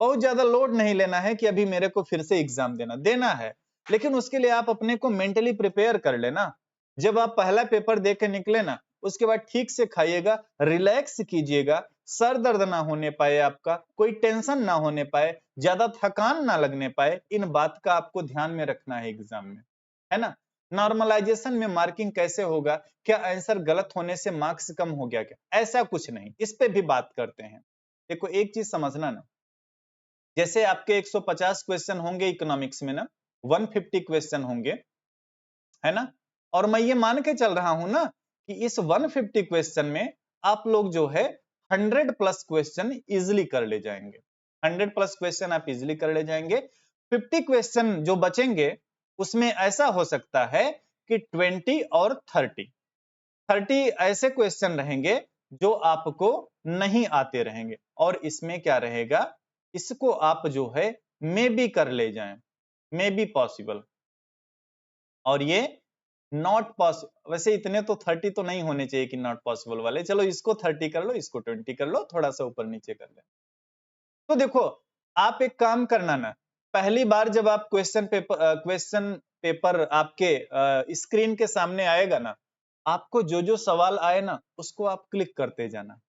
बहुत ज्यादा लोड नहीं लेना है कि अभी मेरे को फिर से एग्जाम देना है, लेकिन उसके लिए आप अपने को मेंटली प्रिपेयर कर लेना। जब आप पहला पेपर दे के निकले ना, उसके बाद ठीक से खाइएगा, रिलैक्स कीजिएगा, सर दर्द ना होने पाए, आपका कोई टेंशन ना होने पाए, ज्यादा थकान ना लगने पाए। इन बात का आपको ध्यान में रखना है एग्जाम में, है ना। नॉर्मलाइजेशन में मार्किंग कैसे होगा? क्या आंसर गलत होने से मार्क्स कम हो गया क्या? ऐसा कुछ नहीं, इस पे भी बात करते हैं। देखो, एक चीज समझना ना, जैसे आपके 150 क्वेश्चन होंगे इकोनॉमिक्स में ना, 150 क्वेश्चन होंगे, है ना। और मैं ये मान के चल रहा हूं ना कि इस 150 क्वेश्चन में आप लोग जो है 100+ क्वेश्चन इजिली कर ले जाएंगे। 100+ क्वेश्चन आप इजिली कर ले जाएंगे। 50 क्वेश्चन जो बचेंगे, उसमें ऐसा हो सकता है कि 20 और 30 ऐसे क्वेश्चन रहेंगे जो आपको नहीं आते रहेंगे, और इसमें क्या रहेगा, इसको आप जो है मे बी कर ले जाएं, मे बी पॉसिबल। और ये नॉट पॉसिबल, वैसे इतने तो 30 तो नहीं होने चाहिए कि नॉट पॉसिबल वाले। चलो इसको 30 कर लो, इसको 20 कर लो, थोड़ा सा ऊपर नीचे कर ले। तो देखो, आप एक काम करना ना, पहली बार जब आप क्वेश्चन पेपर आपके स्क्रीन के सामने आएगा ना, आपको जो जो सवाल आए ना उसको आप क्लिक करते जाना,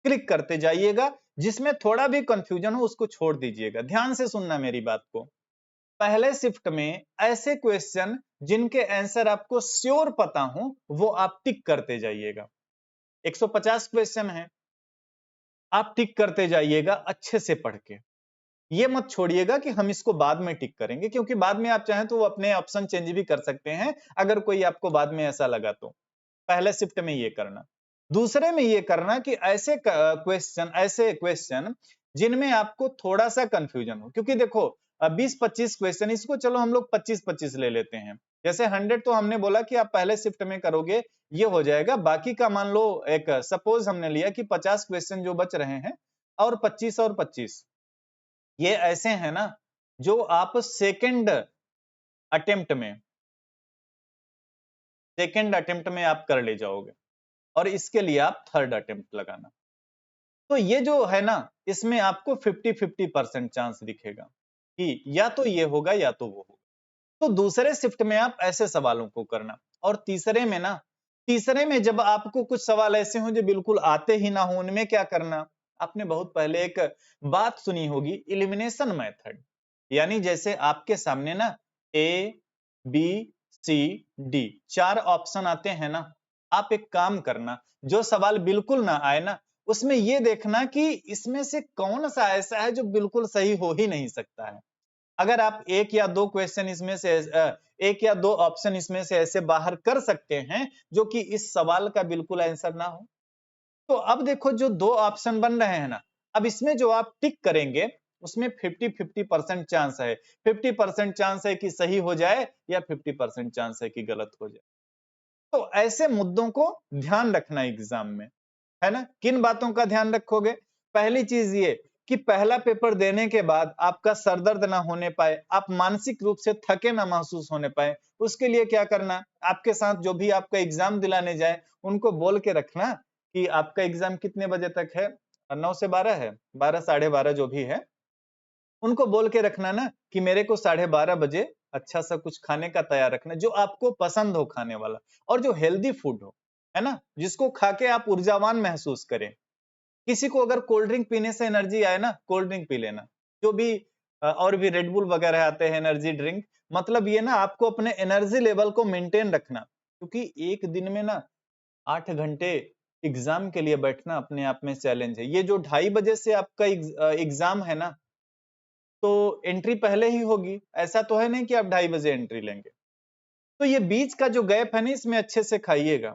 क्लिक करते जाइएगा। जिसमें थोड़ा भी कंफ्यूजन हो उसको छोड़ दीजिएगा। ध्यान से सुनना मेरी बात को। पहले शिफ्ट में ऐसे क्वेश्चन जिनके आंसर आपको श्योर पता हो वो आप टिक करते जाइएगा। 150 क्वेश्चन है, आप टिक करते जाइएगा अच्छे से पढ़ के। ये मत छोड़िएगा कि हम इसको बाद में टिक करेंगे, क्योंकि बाद में आप चाहें तो वो अपने ऑप्शन चेंज भी कर सकते हैं अगर कोई आपको बाद में ऐसा लगा तो। पहले शिफ्ट में ये करना। दूसरे में ये करना कि ऐसे क्वेश्चन जिनमें आपको थोड़ा सा कंफ्यूजन हो, क्योंकि देखो 20-25 क्वेश्चन, इसको चलो हम लोग 25-25 ले लेते हैं। जैसे 100 तो हमने बोला कि आप पहले शिफ्ट में करोगे, ये हो जाएगा। बाकी का मान लो एक सपोज हमने लिया कि 50 क्वेश्चन जो बच रहे हैं और 25 ये ऐसे हैं ना जो आप अटेम्प्ट सेकेंड अटेम्प्ट में आप कर ले जाओगे, और इसके लिए आप थर्ड अटेम्प्ट लगाना। तो ये जो है ना, इसमें आपको 50-50% चांस दिखेगा कि या तो ये होगा या तो वो होगा। तो दूसरे शिफ्ट में आप ऐसे सवालों को करना। और तीसरे में जब आपको कुछ सवाल ऐसे हो जो बिल्कुल आते ही ना हो, उनमें क्या करना। आपने बहुत पहले एक बात सुनी होगी, इलिमिनेशन मेथड। यानी जैसे आपके सामने ना A B C D 4 option आते हैं ना, आप एक काम करना, जो सवाल बिल्कुल ना आए ना, उसमें ये देखना कि इसमें से कौन सा ऐसा है जो बिल्कुल सही हो ही नहीं सकता है। अगर आप एक या दो क्वेश्चन इसमें से एक या दो ऑप्शन इसमें से ऐसे बाहर कर सकते हैं जो कि इस सवाल का बिल्कुल आंसर ना हो, तो अब देखो जो दो ऑप्शन बन रहे हैं ना, अब इसमें जो आप टिक करेंगे उसमें 50-50% चांस है। 50% चांस है कि सही हो जाए या 50% चांस है कि गलत हो जाए। तो ऐसे मुद्दों को ध्यान रखना एग्जाम में, है ना। किन बातों का ध्यान रखोगे? पहली चीज ये कि पहला पेपर देने के बाद आपका सरदर्द ना होने पाए, आप मानसिक रूप से थके ना महसूस होने पाए, उसके लिए क्या करना, आपके साथ जो भी आपका एग्जाम दिलाने जाए उनको बोल के रखना कि आपका एग्जाम कितने बजे तक है। 9 से 12 है, 12 साढ़े 12 जो भी है, उनको बोल के रखना ना कि मेरे को 12:30 बजे अच्छा सा कुछ खाने का तैयार रखना, जो आपको पसंद हो खाने वाला, और जो हेल्दी फूड हो, है ना, जिसको खा के आप ऊर्जावान महसूस करें। किसी को अगर कोल्ड ड्रिंक पीने से एनर्जी आए ना, कोल्ड ड्रिंक पी लेना। जो भी और भी रेड बुल वगैरह आते हैं एनर्जी ड्रिंक, मतलब ये ना आपको अपने एनर्जी लेवल को मेंटेन रखना, क्योंकि एक दिन में ना 8 घंटे एग्जाम के लिए बैठना अपने आप में चैलेंज है। ये जो 2:30 बजे से आपका एग्जाम है ना, तो एंट्री पहले ही होगी, ऐसा तो है नहीं कि आप 2:30 बजे एंट्री लेंगे। तो ये बीच का जो गैप है ना, इसमें अच्छे से खाइएगा,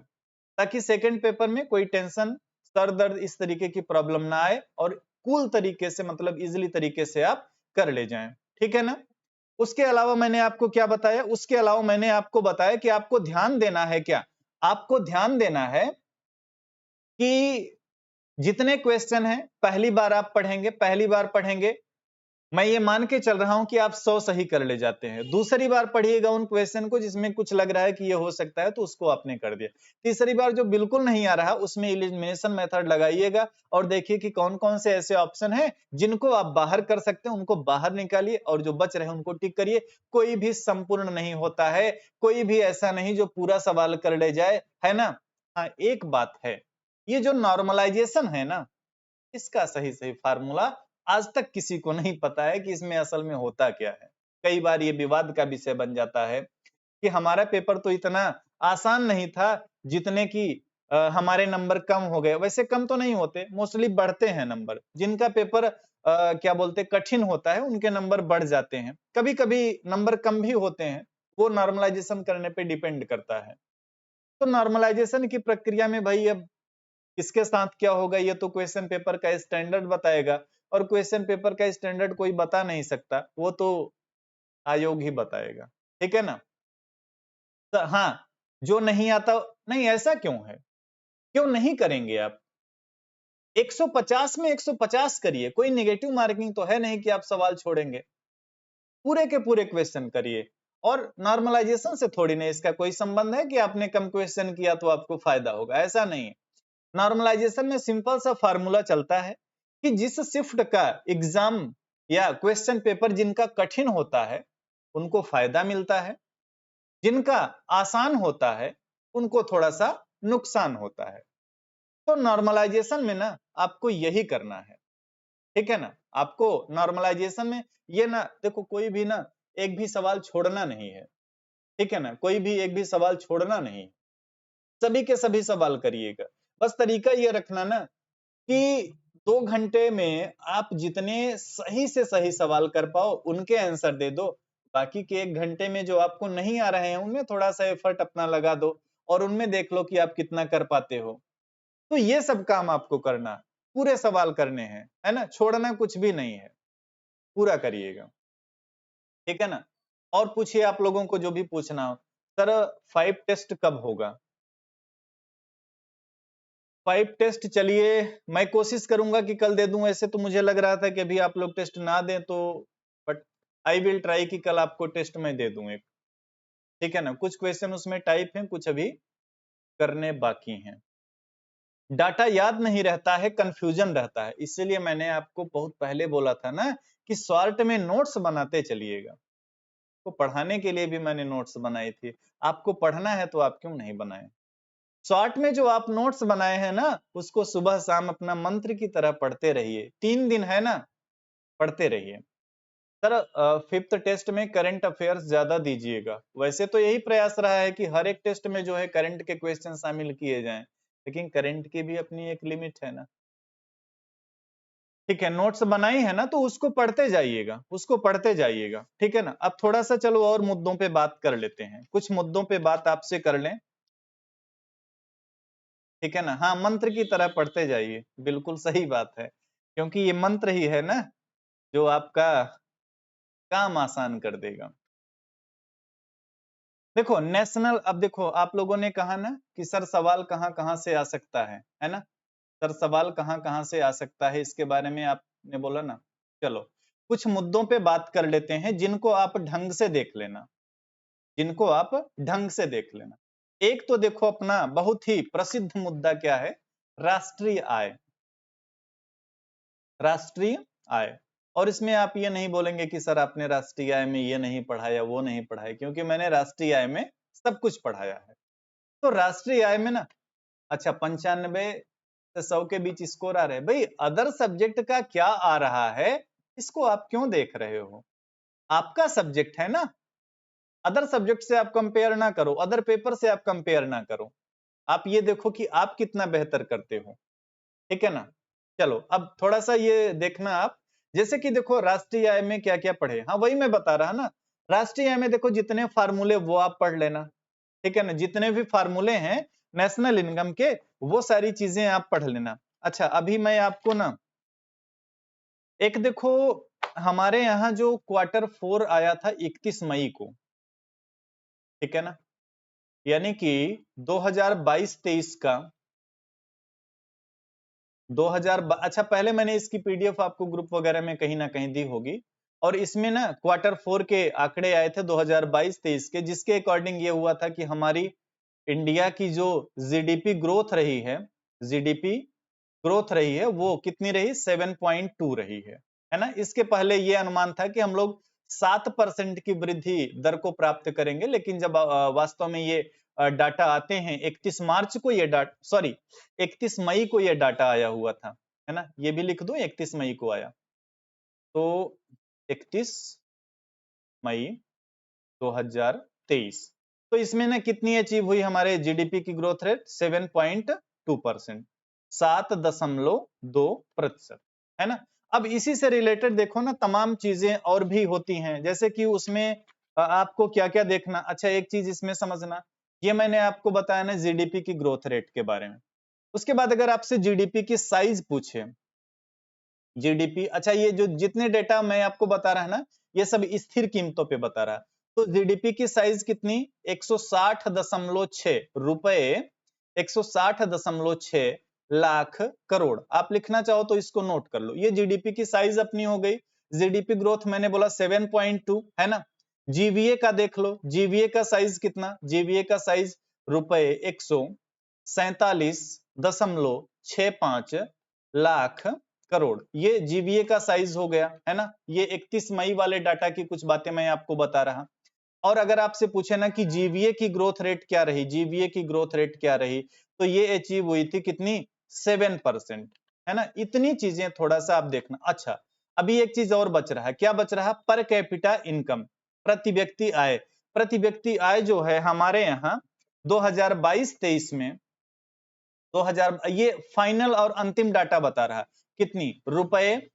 ताकि सेकंड पेपर में कोई टेंशन, सर दर्द इस तरीके की प्रॉब्लम ना आए, और कूल तरीके से, मतलब इजिली तरीके से आप कर ले जाएं। ठीक है ना। उसके अलावा मैंने आपको क्या बताया, उसके अलावा मैंने आपको बताया कि आपको ध्यान देना है क्या, आपको ध्यान देना है कि जितने क्वेश्चन हैं पहली बार पढ़ेंगे, मैं ये मान के चल रहा हूं कि आप 100 सही कर ले जाते हैं। दूसरी बार पढ़िएगा उन क्वेश्चन को जिसमें कुछ लग रहा है कि ये हो सकता है, तो उसको आपने कर दिया। तीसरी बार जो बिल्कुल नहीं आ रहा, उसमें एलिमिनेशन मेथड लगाइएगा और देखिए कि कौन-कौन से ऐसे ऑप्शन हैं जिनको आप बाहर कर सकते हैं, उनको बाहर निकालिए और जो बच रहे हैं उनको टिक करिए। कोई भी संपूर्ण नहीं होता है, कोई भी ऐसा नहीं जो पूरा सवाल कर ले जाए, है ना। हाँ, एक बात है, ये जो नॉर्मलाइजेशन है ना, इसका सही-सही फार्मूला आज तक किसी को नहीं पता है कि इसमें असल में होता क्या है। कई बार ये विवाद का विषय बन जाता है कि हमारा पेपर तो इतना आसान नहीं था जितने कि हमारे नंबर कम हो गए। वैसे कम तो नहीं होते, मोस्टली बढ़ते हैं नंबर। जिनका पेपर क्या बोलते कठिन होता है, उनके नंबर बढ़ जाते हैं। कभी-कभी नंबर कम भी होते हैं, वो नॉर्मलाइजेशन करने पे डिपेंड करता है। तो नॉर्मलाइजेशन की प्रक्रिया में भाई अब किसके साथ क्या होगा ये तो क्वेश्चन पेपर का स्टैंडर्ड बताएगा, और क्वेश्चन पेपर का स्टैंडर्ड कोई बता नहीं सकता, वो तो आयोग ही बताएगा। ठीक है ना। तो हाँ, जो नहीं आता, नहीं ऐसा क्यों है, क्यों नहीं करेंगे आप? 150 में 150 करिए, कोई नेगेटिव मार्किंग तो है नहीं कि आप सवाल छोड़ेंगे। पूरे के पूरे क्वेश्चन करिए, और नॉर्मलाइजेशन से थोड़ी नहीं इसका कोई संबंध है कि आपने कम क्वेश्चन किया तो आपको फायदा होगा, ऐसा नहीं है। नॉर्मलाइजेशन में सिंपल सा फार्मूला चलता है कि जिस शिफ्ट का एग्जाम या क्वेश्चन पेपर जिनका कठिन होता है उनको फायदा मिलता है, जिनका आसान होता है उनको थोड़ा सा नुकसान होता है। तो नॉर्मलाइजेशन में ना आपको यही करना है, ठीक है ना। आपको नॉर्मलाइजेशन में ये ना देखो, कोई भी ना एक भी सवाल छोड़ना नहीं है, ठीक है ना, कोई भी एक भी सवाल छोड़ना नहीं, सभी के सभी सवाल करिएगा। बस तरीका ये रखना ना कि 2 घंटे में आप जितने सही से सही सवाल कर पाओ उनके आंसर दे दो। बाकी के 1 घंटे में जो आपको नहीं आ रहे हैं उनमें थोड़ा सा एफर्ट अपना लगा दो और उनमें देख लो कि आप कितना कर पाते हो। तो ये सब काम आपको करना, पूरे सवाल करने हैं, है ना, छोड़ना कुछ भी नहीं है, पूरा करिएगा, ठीक है ना। और पूछिए आप लोगों को जो भी पूछना हो। सर 5 टेस्ट कब होगा? 5 टेस्ट चलिए मैं कोशिश करूंगा कि कल दे दूं। ऐसे तो मुझे लग रहा था कि अभी आप लोग टेस्ट ना दें तो, बट आई विल ट्राई कि कल आपको टेस्ट मैं दे दूं एक, ठीक है ना। कुछ क्वेश्चन उसमें टाइप हैं, कुछ अभी करने बाकी हैं। डाटा याद नहीं रहता है, कंफ्यूजन रहता है, इसीलिए मैंने आपको बहुत पहले बोला था ना कि शॉर्ट में नोट्स बनाते चलिएगा। तो पढ़ाने के लिए भी मैंने नोट्स बनाई थी, आपको पढ़ना है तो आप क्यों नहीं बनाए। शॉर्ट में जो आप नोट्स बनाए हैं ना उसको सुबह शाम अपना मंत्र की तरह पढ़ते रहिए, 3 दिन है ना, पढ़ते रहिए। सर 5th टेस्ट में करंट अफेयर्स ज्यादा दीजिएगा। वैसे तो यही प्रयास रहा है कि हर एक टेस्ट में जो है करंट के क्वेश्चन शामिल किए जाएं, लेकिन करंट की भी अपनी एक लिमिट है ना, ठीक है। नोट्स बनाई है ना तो उसको पढ़ते जाइएगा, उसको पढ़ते जाइएगा, ठीक है ना। अब थोड़ा सा चलो और मुद्दों पे बात कर लेते हैं, कुछ मुद्दों पे बात आपसे कर लें, ठीक है ना। हाँ, मंत्र की तरह पढ़ते जाइए, बिल्कुल सही बात है, क्योंकि ये मंत्र ही है ना जो आपका काम आसान कर देगा। देखो नेशनल, अब देखो आप लोगों ने कहा ना कि सर सवाल कहाँ कहाँ से आ सकता है ना, सर सवाल कहाँ कहाँ से आ सकता है, इसके बारे में आपने बोला ना। चलो कुछ मुद्दों पे बात कर लेते हैं जिनको आप ढंग से देख लेना, जिनको आप ढंग से देख लेना। एक तो देखो अपना बहुत ही प्रसिद्ध मुद्दा क्या है, राष्ट्रीय आय, राष्ट्रीय आय। और इसमें आप ये नहीं बोलेंगे कि सर आपने राष्ट्रीय आय में ये नहीं पढ़ाया वो नहीं पढ़ाया, क्योंकि मैंने राष्ट्रीय आय में सब कुछ पढ़ाया है। तो राष्ट्रीय आय में ना, अच्छा 95 से 100 के बीच स्कोर आ रहे हैं भाई, अदर सब्जेक्ट का क्या आ रहा है इसको आप क्यों देख रहे हो, आपका सब्जेक्ट है ना। अदर सब्जेक्ट से आप कंपेयर ना करो, अदर पेपर से आप कंपेयर ना करो, आप ये देखो कि आप कितना बेहतर करते हो, ठीक है ना। चलो अब थोड़ा सा ये देखना आप, जैसे कि देखो राष्ट्रीय आय में क्या क्या पढ़े, हाँ वही मैं बता रहा ना। राष्ट्रीय आय में देखो जितने फार्मूले वो आप पढ़ लेना, ठीक है ना, जितने भी फार्मूले हैं नेशनल इनकम के वो सारी चीजें आप पढ़ लेना। अच्छा अभी मैं आपको ना एक देखो, हमारे यहाँ जो Q4 आया था 31 मई को, ठीक है ना, यानी कि 2022-23 का अच्छा पहले मैंने इसकी पीडीएफ आपको ग्रुप वगैरह में कहीं ना कहीं दी होगी, और इसमें ना Q4 के आंकड़े आए थे 2022-23 के, जिसके अकॉर्डिंग ये हुआ था कि हमारी इंडिया की जो जीडीपी ग्रोथ रही है, जीडीपी ग्रोथ रही है वो कितनी रही, 7.2 रही है ना। इसके पहले ये अनुमान था कि हम लोग 7% की वृद्धि दर को प्राप्त करेंगे, लेकिन जब वास्तव में ये डाटा आते हैं 31 मार्च को, ये डाटा सॉरी 31 मई को ये डाटा आया हुआ था, है ना, ये भी लिख दो 31 मई को आया। तो 31 मई 2023, तो इसमें ना कितनी अचीव हुई हमारे जीडीपी की ग्रोथ रेट, 7.2%, 7.2%, है ना। अब इसी से रिलेटेड देखो ना तमाम चीजें और भी होती हैं, जैसे कि उसमें आपको क्या क्या देखना। अच्छा एक चीज इसमें समझना, ये मैंने आपको बताया ना जीडीपी की ग्रोथ रेट के बारे में। उसके बाद अगर आपसे जीडीपी की साइज पूछे, जीडीपी, अच्छा ये जो जितने डेटा मैं आपको बता रहा है ना ये सब स्थिर कीमतों पे बता रहा है। तो जीडीपी की साइज कितनी, 160.6 रुपए, 160.6 लाख करोड़। आप लिखना चाहो तो इसको नोट कर लो, ये जीडीपी की साइज अपनी हो गई। जीडीपी ग्रोथ मैंने बोला 7.2 है ना। जीवीए का देख लो, जीवीए का साइज कितना, जीवीए का साइज रुपए 147.65 लाख करोड़, ये जीवीए का साइज हो गया, है ना। ये 31 मई वाले डाटा की कुछ बातें मैं आपको बता रहा। और अगर आपसे पूछे ना कि जीवीए की ग्रोथ रेट क्या रही, जीवीए की ग्रोथ रेट क्या रही, तो ये अचीव हुई थी कितनी, 7%, है ना। इतनी चीजें थोड़ा सा आप देखना। अच्छा, अभी एक चीज और बच रहा है, क्या बच रहा है, पर कैपिटा इनकम, प्रति व्यक्ति आय। प्रति व्यक्ति आय जो है हमारे यहाँ 2022-23 में 2000, ये फाइनल और अंतिम डाटा बता रहा है, कितनी रुपए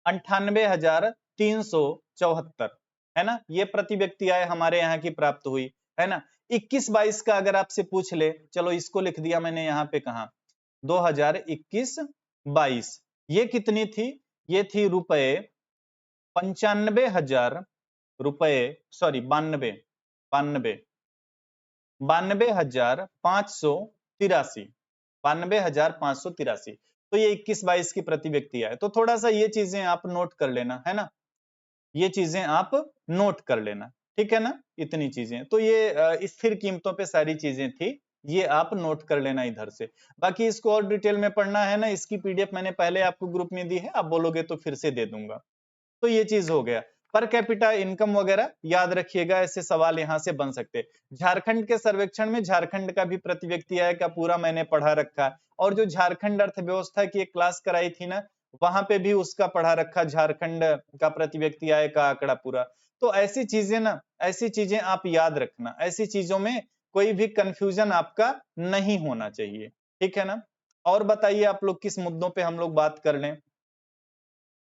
98,374, है ना। ये प्रति व्यक्ति आय हमारे यहाँ की प्राप्त हुई, है ना। 21-22 का अगर आपसे पूछ ले, चलो इसको लिख दिया मैंने यहाँ पे, कहा 2021-22, ये कितनी थी, ये थी रुपए 95,000, रुपए सॉरी 92,583, 92,583। तो ये 21-22 की प्रति व्यक्ति आय। तो थोड़ा सा ये चीजें आप नोट कर लेना, है ना, ये चीजें आप नोट कर लेना, ठीक है ना। इतनी चीजें तो ये स्थिर कीमतों पे सारी चीजें थी, ये आप नोट कर लेना इधर से। बाकी इसको और डिटेल में पढ़ना है ना, इसकी पीडीएफ मैंने पहले आपको ग्रुप में दी है, आप बोलोगे तो फिर से दे दूंगा। तो ये चीज हो गया, पर कैपिटा इनकम वगैरह याद रखिएगा, ऐसे सवाल यहां से बन सकते। झारखंड के सर्वेक्षण में झारखंड का भी प्रति व्यक्ति आय का पूरा मैंने पढ़ा रखा है, और जो झारखंड अर्थव्यवस्था की एक क्लास कराई थी ना, वहां पे भी उसका पढ़ा रखा, झारखंड का प्रति व्यक्ति आय का आंकड़ा पूरा। तो ऐसी चीजें ना, ऐसी चीजें आप याद रखना, ऐसी चीजों में कोई भी कंफ्यूजन आपका नहीं होना चाहिए, ठीक है ना। और बताइए आप लोग किस मुद्दों पे हम लोग बात कर लें।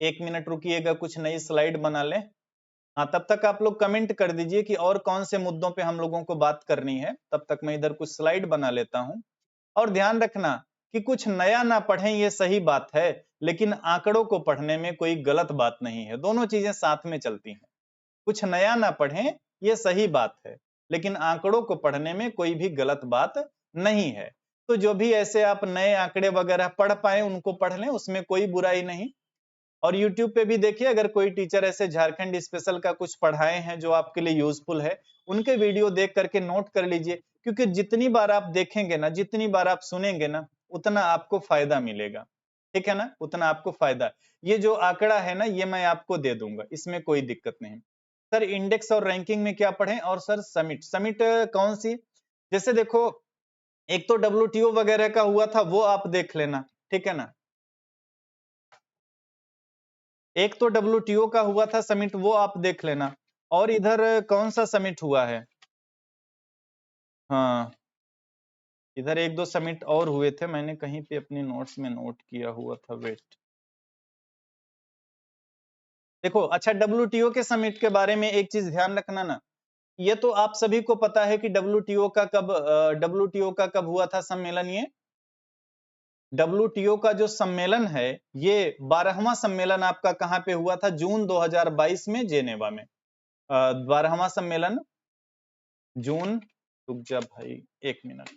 1 मिनट रुकिएगा, कुछ नई स्लाइड बना लें। हाँ, तब तक आप लोग कमेंट कर दीजिए कि और कौन से मुद्दों पे हम लोगों को बात करनी है, तब तक मैं इधर कुछ स्लाइड बना लेता हूं। और ध्यान रखना कि कुछ नया ना पढ़ें, ये सही बात है, लेकिन आंकड़ों को पढ़ने में कोई गलत बात नहीं है, दोनों चीजें साथ में चलती हैं। कुछ नया ना पढ़ें, ये सही बात है, लेकिन आंकड़ों को पढ़ने में कोई भी गलत बात नहीं है। तो जो भी ऐसे आप नए आंकड़े वगैरह पढ़ पाए उनको पढ़ लें, उसमें कोई बुराई नहीं। और YouTube पे भी देखिए, अगर कोई टीचर ऐसे झारखंड स्पेशल का कुछ पढ़ाए हैं जो आपके लिए यूजफुल है, उनके वीडियो देख करके नोट कर लीजिए, क्योंकि जितनी बार आप देखेंगे ना, जितनी बार आप सुनेंगे ना, उतना आपको फायदा मिलेगा, ठीक है ना, उतना आपको फायदा। ये जो आंकड़ा है ना, ये मैं आपको दे दूंगा, इसमें कोई दिक्कत नहीं। सर इंडेक्स और रैंकिंग में क्या पढ़ें, और सर समिट, समिट कौन सी, जैसे देखो, एक तो WTO वगैरह का हुआ था, वो आप देख लेना, ठीक है ना। एक तो WTO का हुआ था समिट, वो आप देख लेना। और इधर कौन सा समिट हुआ है, हाँ इधर एक दो समिट और हुए थे, मैंने कहीं पे अपनी नोट्स में नोट किया हुआ था, वेट देखो। अच्छा, WTO के समिट के बारे में एक चीज ध्यान रखना ना, ये तो आप सभी को पता है कि WTO का कब हुआ था सम्मेलन, ये WTO का जो सम्मेलन है, ये 12वां सम्मेलन आपका कहाँ पे हुआ था, जून 2022 में जेनेवा में। 12वां सम्मेलन जून, रुक जा भाई 1 मिनट,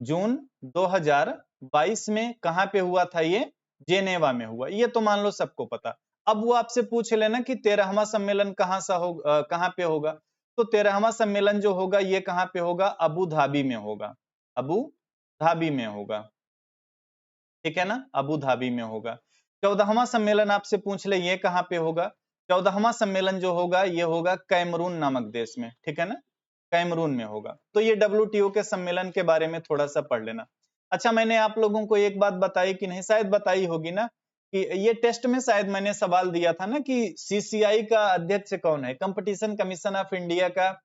जून 2022 में कहां पे हुआ था, ये जेनेवा में हुआ, ये तो मान लो सबको पता। अब वो आपसे पूछ लेना कि 13वां सम्मेलन कहां पे होगा, तो 13वां सम्मेलन जो होगा ये कहां पे होगा, अबू धाबी में होगा, अबू धाबी में होगा, ठीक है ना, अबू धाबी में होगा। 14वां सम्मेलन आपसे पूछ ले, ये कहां पे होगा, 14वां सम्मेलन जो होगा ये होगा कैमरून नामक देश में, ठीक है ना, कैमरून में होगा। तो ये WTO के सम्मेलन के बारे में थोड़ा सा पढ़ लेना। अच्छा, मैंने आप लोगों को एक बात बताई कि नहीं, शायद बताई होगी ना, कि ये टेस्ट में शायद मैंने सवाल दिया था ना कि CCI का अध्यक्ष कौन है, कंपटीशन कमीशन ऑफ इंडिया का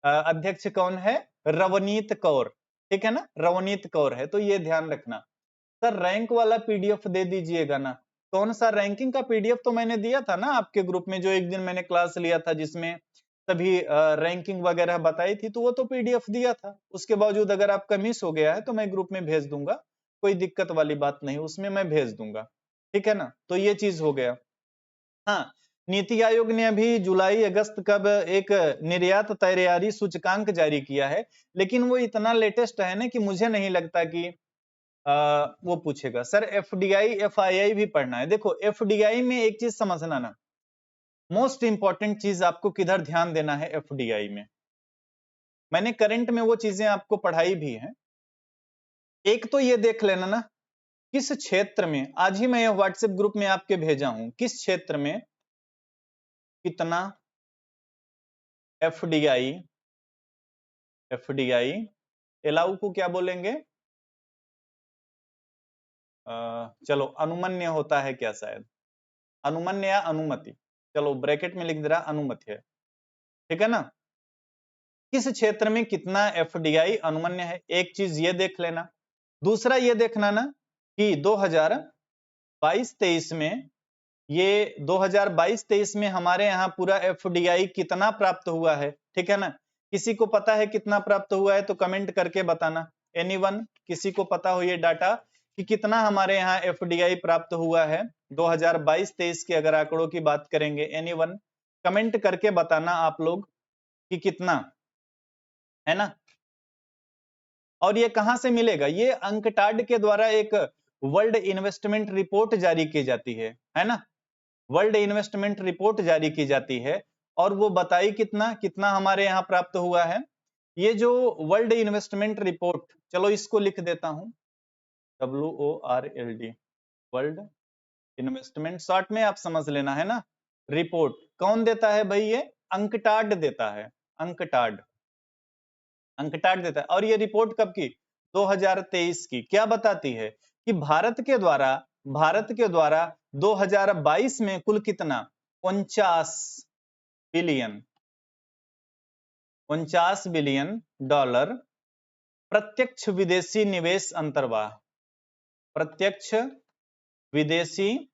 अध्यक्ष कौन है, रवनीत कौर, ठीक है ना, रवनीत कौर है। तो ये ध्यान रखना। सर रैंक वाला PDF दे दीजिएगा ना, कौन सा रैंकिंग का PDF तो मैंने दिया था ना आपके ग्रुप में, जो एक दिन मैंने क्लास लिया था जिसमें सभी रैंकिंग वगैरह बताई थी, तो वो तो PDF दिया था। उसके बावजूद अगर आपका मिस हो गया है तो मैं ग्रुप में भेज दूंगा, कोई दिक्कत वाली बात नहीं, उसमें मैं भेज दूंगा, ठीक है ना। तो ये चीज हो गया। हाँ, नीति आयोग ने अभी जुलाई अगस्त कब एक निर्यात तैयारी सूचकांक जारी किया है, लेकिन वो इतना लेटेस्ट है ना कि मुझे नहीं लगता कि वो पूछेगा। सर FDI FII भी पढ़ना है, देखो FDI में एक चीज समझना ना, मोस्ट इंपॉर्टेंट चीज आपको किधर ध्यान देना है, FDI में मैंने करंट में वो चीजें आपको पढ़ाई भी है। एक तो ये देख लेना ना, किस क्षेत्र में, आज ही मैं ये व्हाट्सएप ग्रुप में आपके भेजा हूं, किस क्षेत्र में कितना एफडीआई, एफडीआई अलाउ को क्या बोलेंगे? चलो अनुमन्य होता है क्या, शायद अनुमन्य या अनुमति, चलो ब्रैकेट में लिख दे रहा अनुमति है, ठीक है ना। किस क्षेत्र में कितना एफडीआई अनुमन्य है, एक चीज ये देख लेना। दूसरा ये देखना ना कि 2022-23 में, ये 2022-23 में हमारे यहाँ पूरा एफडीआई कितना प्राप्त हुआ है, ठीक है ना। किसी को पता है कितना प्राप्त हुआ है तो कमेंट करके बताना। एनीवन, किसी को पता हो ये डाटा कि कितना हमारे यहाँ एफडीआई प्राप्त हुआ है 2022-23 के अगर आंकड़ों की बात करेंगे, एनीवन कमेंट करके बताना आप लोग कि कितना है ना। और ये कहां से मिलेगा? ये अंकटाड के द्वारा एक वर्ल्ड इन्वेस्टमेंट रिपोर्ट जारी की जाती है ना। वर्ल्ड इन्वेस्टमेंट रिपोर्ट जारी की जाती है और वो बताई कितना कितना हमारे यहाँ प्राप्त हुआ है। ये जो वर्ल्ड इन्वेस्टमेंट रिपोर्ट, चलो इसको लिख देता हूं, WORLD, वर्ल्ड इन्वेस्टमेंट, शॉर्ट में आप समझ लेना है ना। रिपोर्ट कौन देता है भाई? ये अंकटाड देता है, अंकटाड, अंकटाड देता है। और ये रिपोर्ट कब की? 2023 की। क्या बताती है कि भारत के द्वारा 2022 में कुल कितना 49 बिलियन डॉलर प्रत्यक्ष विदेशी निवेश अंतर्वाह, प्रत्यक्ष विदेशी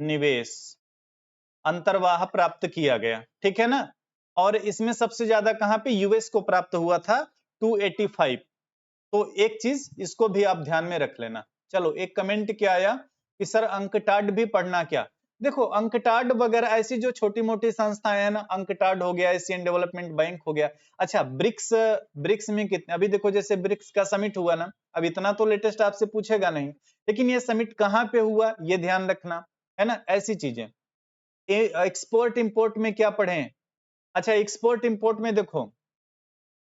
निवेश अंतर्वाह प्राप्त किया गया, ठीक है ना। और इसमें सबसे ज्यादा कहां पे? यूएस को प्राप्त हुआ था 285। तो एक चीज इसको भी आप ध्यान में रख लेना। चलो एक कमेंट क्या आया कि सर अंकटाड भी पढ़ना क्या? देखो अंकटाड वगैरह ऐसी जो छोटी मोटी संस्थाएं हैं ना, अंकटाड हो गया, एशियन डेवलपमेंट बैंक हो गया। अच्छा ब्रिक्स, ब्रिक्स में कितने, अभी देखो जैसे ब्रिक्स का समिट हुआ ना, अब इतना तो लेटेस्ट आपसे पूछेगा नहीं, लेकिन ये समिट कहाँ पे हुआ ये ध्यान रखना है ना। ऐसी चीजें। एक्सपोर्ट इंपोर्ट में क्या पढ़े? अच्छा एक्सपोर्ट इंपोर्ट में देखो,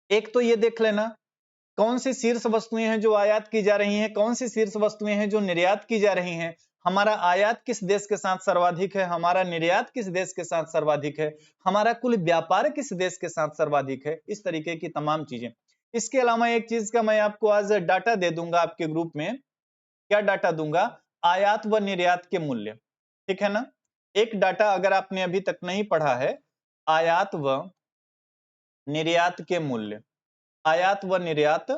एक तो ये देख लेना कौन सी शीर्ष वस्तुएं हैं जो आयात की जा रही हैं, कौन सी शीर्ष वस्तुएं हैं जो निर्यात की जा रही हैं। हमारा आयात किस देश के साथ सर्वाधिक है, हमारा निर्यात किस देश के साथ सर्वाधिक है, हमारा कुल व्यापार किस देश के साथ सर्वाधिक है, इस तरीके की तमाम चीजें। इसके अलावा एक चीज का मैं आपको आज डाटा दे दूंगा आपके ग्रुप में। क्या डाटा दूंगा? आयात व निर्यात के मूल्य, ठीक है ना। एक डाटा अगर आपने अभी तक नहीं पढ़ा है, आयात व निर्यात के मूल्य, आयात व निर्यात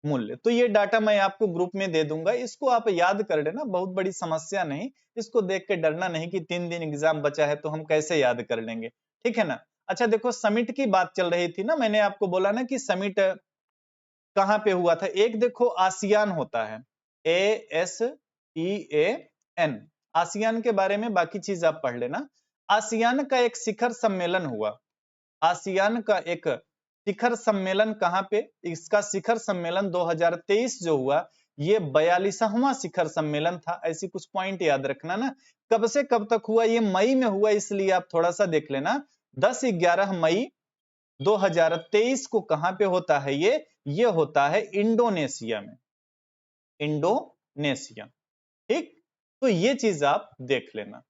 मूल्य, तो ये डाटा मैं आपको ग्रुप में दे दूंगा, इसको आप याद कर लेना, बहुत बड़ी समस्या नहीं। इसको देख के डरना नहीं कि 3 दिन एग्जाम बचा है तो हम कैसे याद कर लेंगे, ठीक है ना। अच्छा देखो समिट की बात चल रही थी ना, मैंने आपको बोला ना कि समिट कहां पे हुआ था। एक देखो आसियान होता है, ASEAN, आसियान के बारे में बाकी चीज आप पढ़ लेना। आसियान का एक शिखर सम्मेलन हुआ, आसियान का एक शिखर सम्मेलन कहां पे? इसका शिखर सम्मेलन 2023 जो हुआ, ये 42वां शिखर सम्मेलन था। ऐसी कुछ पॉइंट याद रखना ना। कब से कब तक हुआ? ये मई में हुआ, इसलिए आप थोड़ा सा देख लेना। 10-11 मई 2023 को कहां पे होता है? ये होता है इंडोनेशिया में, इंडोनेशिया, ठीक। तो ये चीज आप देख लेना,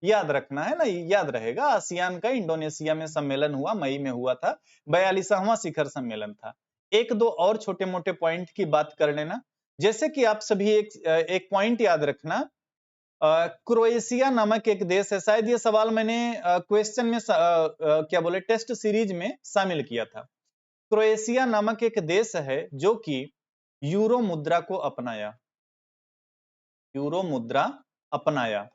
याद रखना है ना, याद रहेगा। आसियान का इंडोनेशिया में सम्मेलन हुआ, मई में हुआ था, 42वां शिखर सम्मेलन था। एक दो और छोटे मोटे पॉइंट की बात कर लेना, जैसे कि आप सभी एक पॉइंट याद रखना, क्रोएशिया नामक एक देश है, शायद ये सवाल मैंने क्वेश्चन में क्या बोले टेस्ट सीरीज में शामिल किया था। क्रोएशिया नामक एक देश है जो कि यूरो मुद्रा को अपनाया, यूरो मुद्रा अपनाया,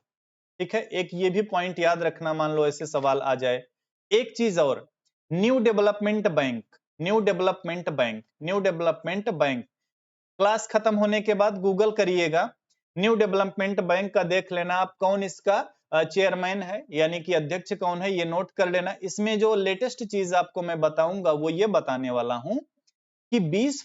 ठीक है। एक ये भी पॉइंट याद रखना, मान लो ऐसे सवाल आ जाए। एक चीज और, new development bank, new development bank, new development bank, class खत्म होने के बाद गूगल करिएगा, न्यू डेवलपमेंट बैंक का देख लेना आप कौन इसका चेयरमैन है, यानी कि अध्यक्ष कौन है, ये नोट कर लेना। इसमें जो लेटेस्ट चीज आपको मैं बताऊंगा वो ये बताने वाला हूं कि 20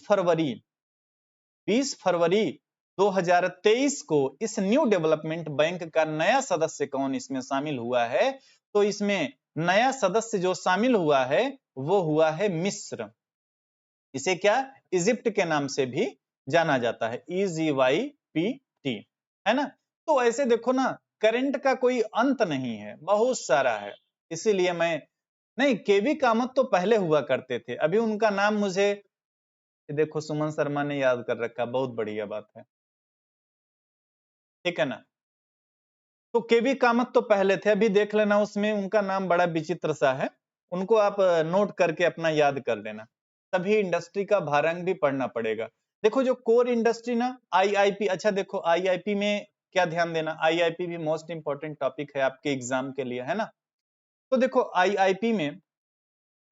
फरवरी 2023 को इस न्यू डेवलपमेंट बैंक का नया सदस्य कौन इसमें शामिल हुआ है? तो इसमें नया सदस्य जो शामिल हुआ है वो हुआ है मिस्र। इसे क्या इजिप्ट के नाम से भी जाना जाता है, EGYPT, है ना। तो ऐसे देखो ना, करंट का कोई अंत नहीं है, बहुत सारा है। इसीलिए मैं नहीं, केवी कामत तो पहले हुआ करते थे, अभी उनका नाम मुझे देखो सुमन शर्मा ने याद कर रखा, बहुत बढ़िया बात है, ठीक है ना। तो केवी कामत तो पहले थे, अभी देख लेना उसमें उनका नाम बड़ा विचित्र सा है, उनको आप नोट करके अपना याद कर लेना। तभी इंडस्ट्री का भारांक भी पढ़ना पड़ेगा। देखो जो कोर इंडस्ट्री ना, आईआईपी, अच्छा देखो आईआईपी में क्या ध्यान देना, आईआईपी भी मोस्ट इंपॉर्टेंट टॉपिक है आपके एग्जाम के लिए, है ना। तो देखो आईआईपी में,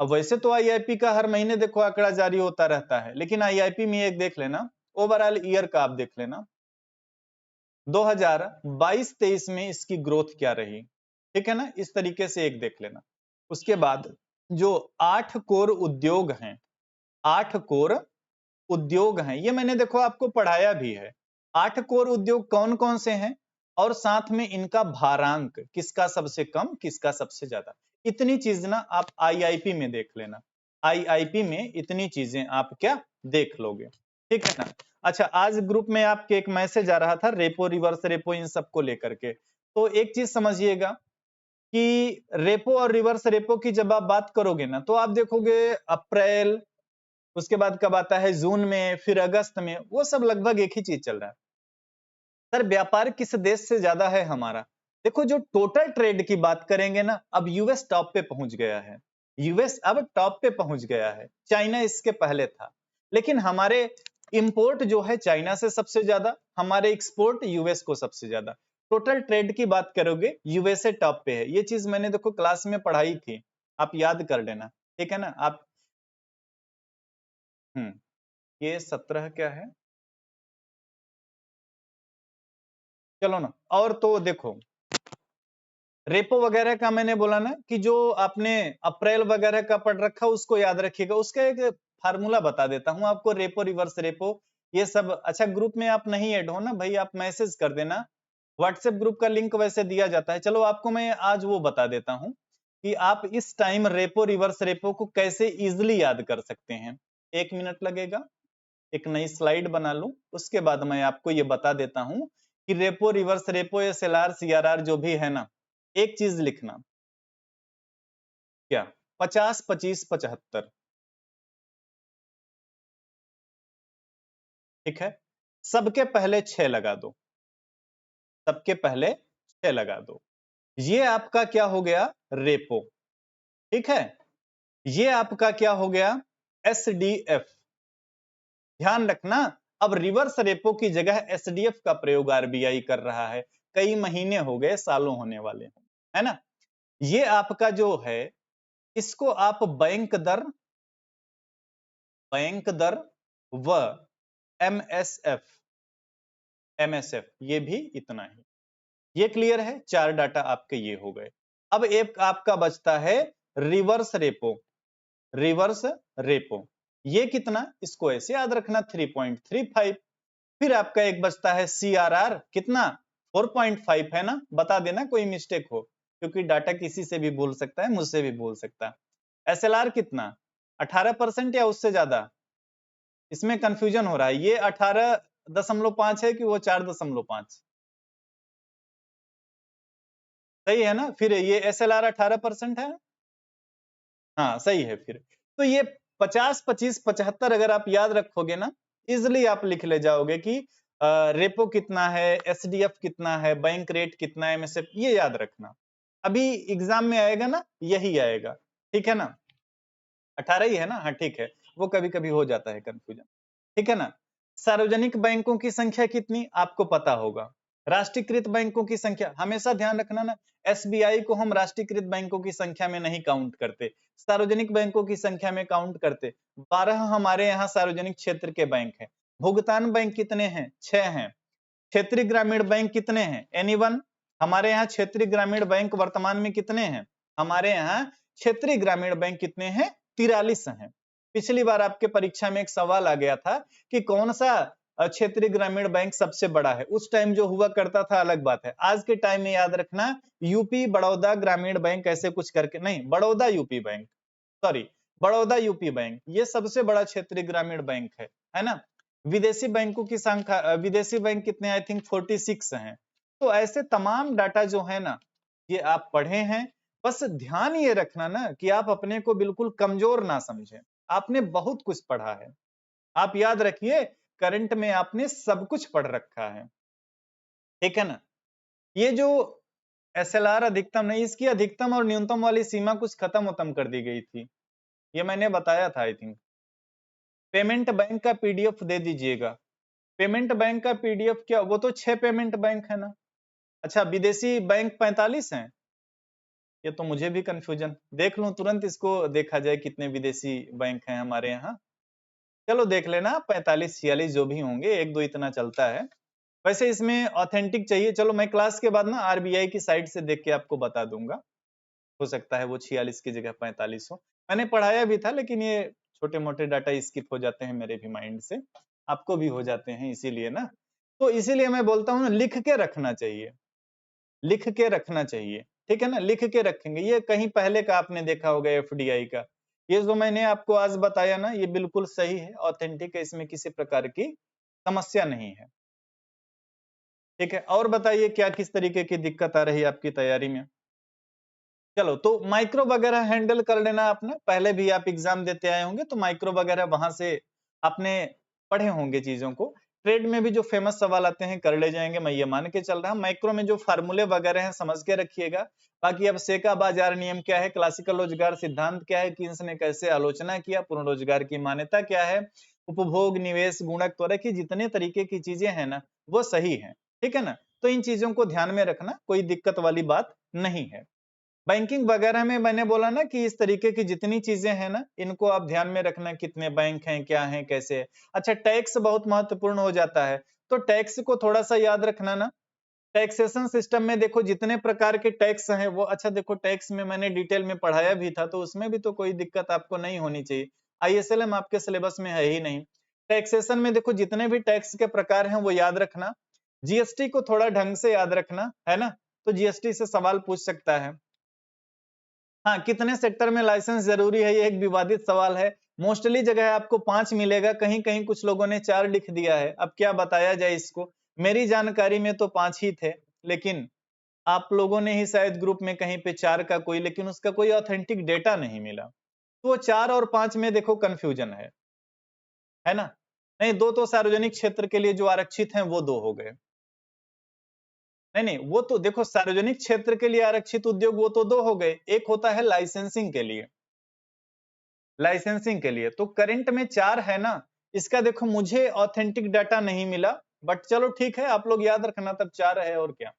अब वैसे तो आईआईपी का हर महीने देखो आंकड़ा जारी होता रहता है, लेकिन आईआईपी में एक देख लेना, ओवरऑल ईयर का आप देख लेना 2022-23 में इसकी ग्रोथ क्या रही, ठीक है ना, इस तरीके से एक देख लेना। उसके बाद जो 8 कोर उद्योग हैं, 8 कोर उद्योग हैं, ये मैंने देखो आपको पढ़ाया भी है। 8 कोर उद्योग कौन कौन से हैं और साथ में इनका भारांक, किसका सबसे कम किसका सबसे ज्यादा, इतनी चीज ना आप आईआईपी में देख लेना। आईआईपी में इतनी चीजें आप क्या देख लोगे, ठीक है ना। अच्छा, आज ग्रुप में आपके एक मैसेज आ रहा था रेपो रिवर्स रेपो इन सबको लेकर के, तो एक चीज समझिएगा कि रेपो और रिवर्स रेपो की जब आप बात करोगे ना, तो आप देखोगे अप्रैल, उसके बाद कब आता है जून में, फिर अगस्त में, वो सब लगभग एक ही चीज चल रहा है। सर व्यापार किस देश से ज्यादा है हमारा, देखो जो टोटल ट्रेड की बात करेंगे ना, अब यूएस टॉप पे पहुंच गया है, यूएस अब टॉप पे पहुंच गया है, चाइना इसके पहले था, लेकिन हमारे इंपोर्ट जो है चाइना से सबसे ज्यादा, हमारे एक्सपोर्ट यूएस को सबसे ज्यादा। टोटल ट्रेड की बात करोगे यूएसए टॉप पे है, ये चीज मैंने देखो क्लास में पढ़ाई थी, आप याद कर लेना, ठीक है ना। आप ये 17 क्या है, चलो ना। और तो देखो रेपो वगैरह का मैंने बोला ना कि जो आपने अप्रैल वगैरह का पढ़ रखा उसको याद रखिएगा, उसका एक फार्मूला बता देता हूं आपको, रेपो रिवर्स रेपो ये सब। अच्छा ग्रुप में आप नहीं ऐड हो ना भाई, आप मैसेज कर देना, व्हाट्सएप ग्रुप का लिंक वैसे दिया जाता है। चलो आपको मैं आज वो बता देता हूं कि आप इस टाइम रेपो रिवर्स रेपो को कैसे इजिली याद कर सकते हैं। 1 मिनट लगेगा, एक नई स्लाइड बना लूं, उसके बाद मैं आपको ये बता देता हूं कि repo reverse repo SLR CRR जो भी है ना, एक चीज लिखना, क्या 50 25 75, ठीक है। सबके पहले 6 लगा दो, सबके पहले 6 लगा दो, ये आपका क्या हो गया रेपो, ठीक है। ये आपका क्या हो गया एसडीएफ, ध्यान रखना। अब रिवर्स रेपो की जगह एसडीएफ का प्रयोग आरबीआई कर रहा है, कई महीने हो गए, सालों होने वाले हैं, है ना। ये आपका जो है, इसको आप बैंक दर व एमएसएफ, एमएसएफ ये भी इतना ही, ये क्लियर है, 4 डाटा आपके ये हो गए। अब एक आपका बचता है रिवर्स रेपो, रिवर्स रेपो ये कितना, इसको ऐसे याद रखना 3.35। फिर आपका एक बचता है सीआरआर, कितना 4.5 है ना, बता देना कोई मिस्टेक हो, क्योंकि डाटा किसी से भी भूल सकता है, मुझसे भी भूल सकता है। एसएलआर कितना 18% या उससे ज्यादा, इसमें कंफ्यूजन हो रहा है, ये 18.5 है कि वो 4.5, सही है ना। फिर ये एसएलआर 18% है, हाँ सही है। फिर तो ये 50 25 75 अगर आप याद रखोगे ना, इजिली आप लिख ले जाओगे कि रेपो कितना है, एसडीएफ कितना है, बैंक रेट कितना है, एमएसएफ, ये याद रखना। अभी एग्जाम में आएगा ना, यही आएगा, ठीक है ना। 18 ही है ना, हाँ ठीक है, वो कभी कभी हो जाता है कंफ्यूजन, ठीक है ना। सार्वजनिक बैंकों की संख्या कितनी आपको पता होगा, राष्ट्रीयकृत बैंकों की संख्या हमेशा ध्यान रखना ना, एसबीआई को हम राष्ट्रीयकृत बैंकों की संख्या में नहीं काउंट करते, सार्वजनिक बैंकों की संख्या में काउंट करते। 12 हमारे यहाँ सार्वजनिक क्षेत्र के बैंक हैं। भुगतान बैंक कितने हैं, 6 हैं। क्षेत्रीय ग्रामीण बैंक कितने हैं, एनीवन, हमारे यहाँ क्षेत्रीय ग्रामीण बैंक वर्तमान में कितने हैं, हमारे यहाँ क्षेत्रीय ग्रामीण बैंक कितने हैं, 43 हैं। पिछली बार आपके परीक्षा में एक सवाल आ गया था कि कौन सा क्षेत्रीय ग्रामीण बैंक सबसे बड़ा है, उस टाइम जो हुआ करता था अलग बात है, आज के टाइम में याद रखना यूपी बड़ौदा ग्रामीण बैंक ऐसे कुछ करके, नहीं Baroda UP bank, sorry Baroda UP bank, ये सबसे बड़ा क्षेत्रीय ग्रामीण बैंक है ना। विदेशी बैंकों की संख्या, विदेशी बैंक कितने, आई थिंक 46 हैं। तो ऐसे तमाम डाटा जो है ना, ये आप पढ़े हैं, बस ध्यान ये रखना ना कि आप अपने को बिल्कुल कमजोर ना समझें। आपने बहुत कुछ पढ़ा है, आप याद रखिए करंट में आपने सब कुछ पढ़ रखा है, ठीक है ना। ये जो एसएलआर अधिकतम नहीं, इसकी अधिकतम और न्यूनतम वाली सीमा कुछ खत्म खत्म कर दी गई थी, ये मैंने बताया था आई थिंक। पेमेंट बैंक का पीडीएफ दे दीजिएगा। पेमेंट बैंक का पीडीएफ क्या, वो तो 6 पेमेंट बैंक है ना। अच्छा विदेशी बैंक 45 हैं, ये तो मुझे भी कंफ्यूजन, देख लूं तुरंत इसको, देखा जाए कितने विदेशी बैंक हैं हमारे यहाँ। चलो देख लेना 45-46 जो भी होंगे, एक दो इतना चलता है। वैसे इसमें ऑथेंटिक चाहिए, चलो मैं क्लास के बाद ना आरबीआई की साइट से देख के आपको बता दूंगा, हो सकता है वो 46 की जगह 45 हो। मैंने पढ़ाया भी था, लेकिन ये छोटे मोटे डाटा स्किप हो जाते हैं मेरे भी माइंड से, आपको भी हो जाते हैं इसीलिए ना। तो इसीलिए मैं बोलता हूँ ना, लिख के रखना चाहिए, लिख के रखना चाहिए, ठीक है ना। लिख के रखेंगे, ये कहीं पहले का आपने देखा होगा एफडीआई का, ये जो मैंने आपको आज बताया ना, ये बिल्कुल सही है, ऑथेंटिक है, इसमें किसी प्रकार की समस्या नहीं है, ठीक है। और बताइए क्या किस तरीके की दिक्कत आ रही है आपकी तैयारी में। चलो तो माइक्रो वगैरह हैंडल कर लेना आपने, पहले भी आप एग्जाम देते आए होंगे, तो माइक्रो वगैरह वहां से आपने पढ़े होंगे चीजों को। ट्रेड में भी जो फेमस सवाल आते हैं कर ले जाएंगे, मैं ये मान के चल रहा हूँ। माइक्रो में जो फार्मूले वगैरह हैं समझ के रखिएगा। बाकी अब सेका बाजार नियम क्या है, क्लासिकल रोजगार सिद्धांत क्या है, किन्स ने कैसे आलोचना किया, पूर्ण रोजगार की मान्यता क्या है, उपभोग निवेश गुणक त्वरक की जितने तरीके की चीजें हैं ना, वो सही है, ठीक है ना। तो इन चीजों को ध्यान में रखना, कोई दिक्कत वाली बात नहीं है। बैंकिंग वगैरह में मैंने बोला ना कि इस तरीके की जितनी चीजें हैं ना, इनको आप ध्यान में रखना, कितने बैंक हैं, क्या हैं, कैसे है। अच्छा टैक्स बहुत महत्वपूर्ण हो जाता है, तो टैक्स को थोड़ा सा याद रखना ना। टैक्सेशन सिस्टम में देखो जितने प्रकार के टैक्स हैं वो, अच्छा देखो टैक्स में मैंने डिटेल में पढ़ाया भी था, तो उसमें भी तो कोई दिक्कत आपको नहीं होनी चाहिए। आईएसएलएम आपके सिलेबस में है ही नहीं। टैक्सेशन में देखो जितने भी टैक्स के प्रकार हैं वो याद रखना। जीएसटी को थोड़ा ढंग से याद रखना, है ना, तो जीएसटी से सवाल पूछ सकता है। हाँ, कितने सेक्टर में लाइसेंस जरूरी है, ये एक विवादित सवाल है। मोस्टली जगह आपको 5 मिलेगा, कहीं कहीं कुछ लोगों ने 4 लिख दिया है, अब क्या बताया जाए इसको। मेरी जानकारी में तो 5 ही थे, लेकिन आप लोगों ने ही शायद ग्रुप में कहीं पे 4 का कोई, लेकिन उसका कोई ऑथेंटिक डेटा नहीं मिला, तो 4 और 5 में देखो कंफ्यूजन है ना। नहीं, दो तो सार्वजनिक क्षेत्र के लिए जो आरक्षित हैं वो 2 हो गए। नहीं नहीं, वो तो देखो सार्वजनिक क्षेत्र के लिए आरक्षित उद्योग वो तो 2 हो गए, एक होता है लाइसेंसिंग के लिए, लाइसेंसिंग के लिए तो करंट में 4 है ना। इसका देखो मुझे ऑथेंटिक डाटा नहीं मिला, बट चलो ठीक है, आप लोग याद रखना तब 4 है और क्या।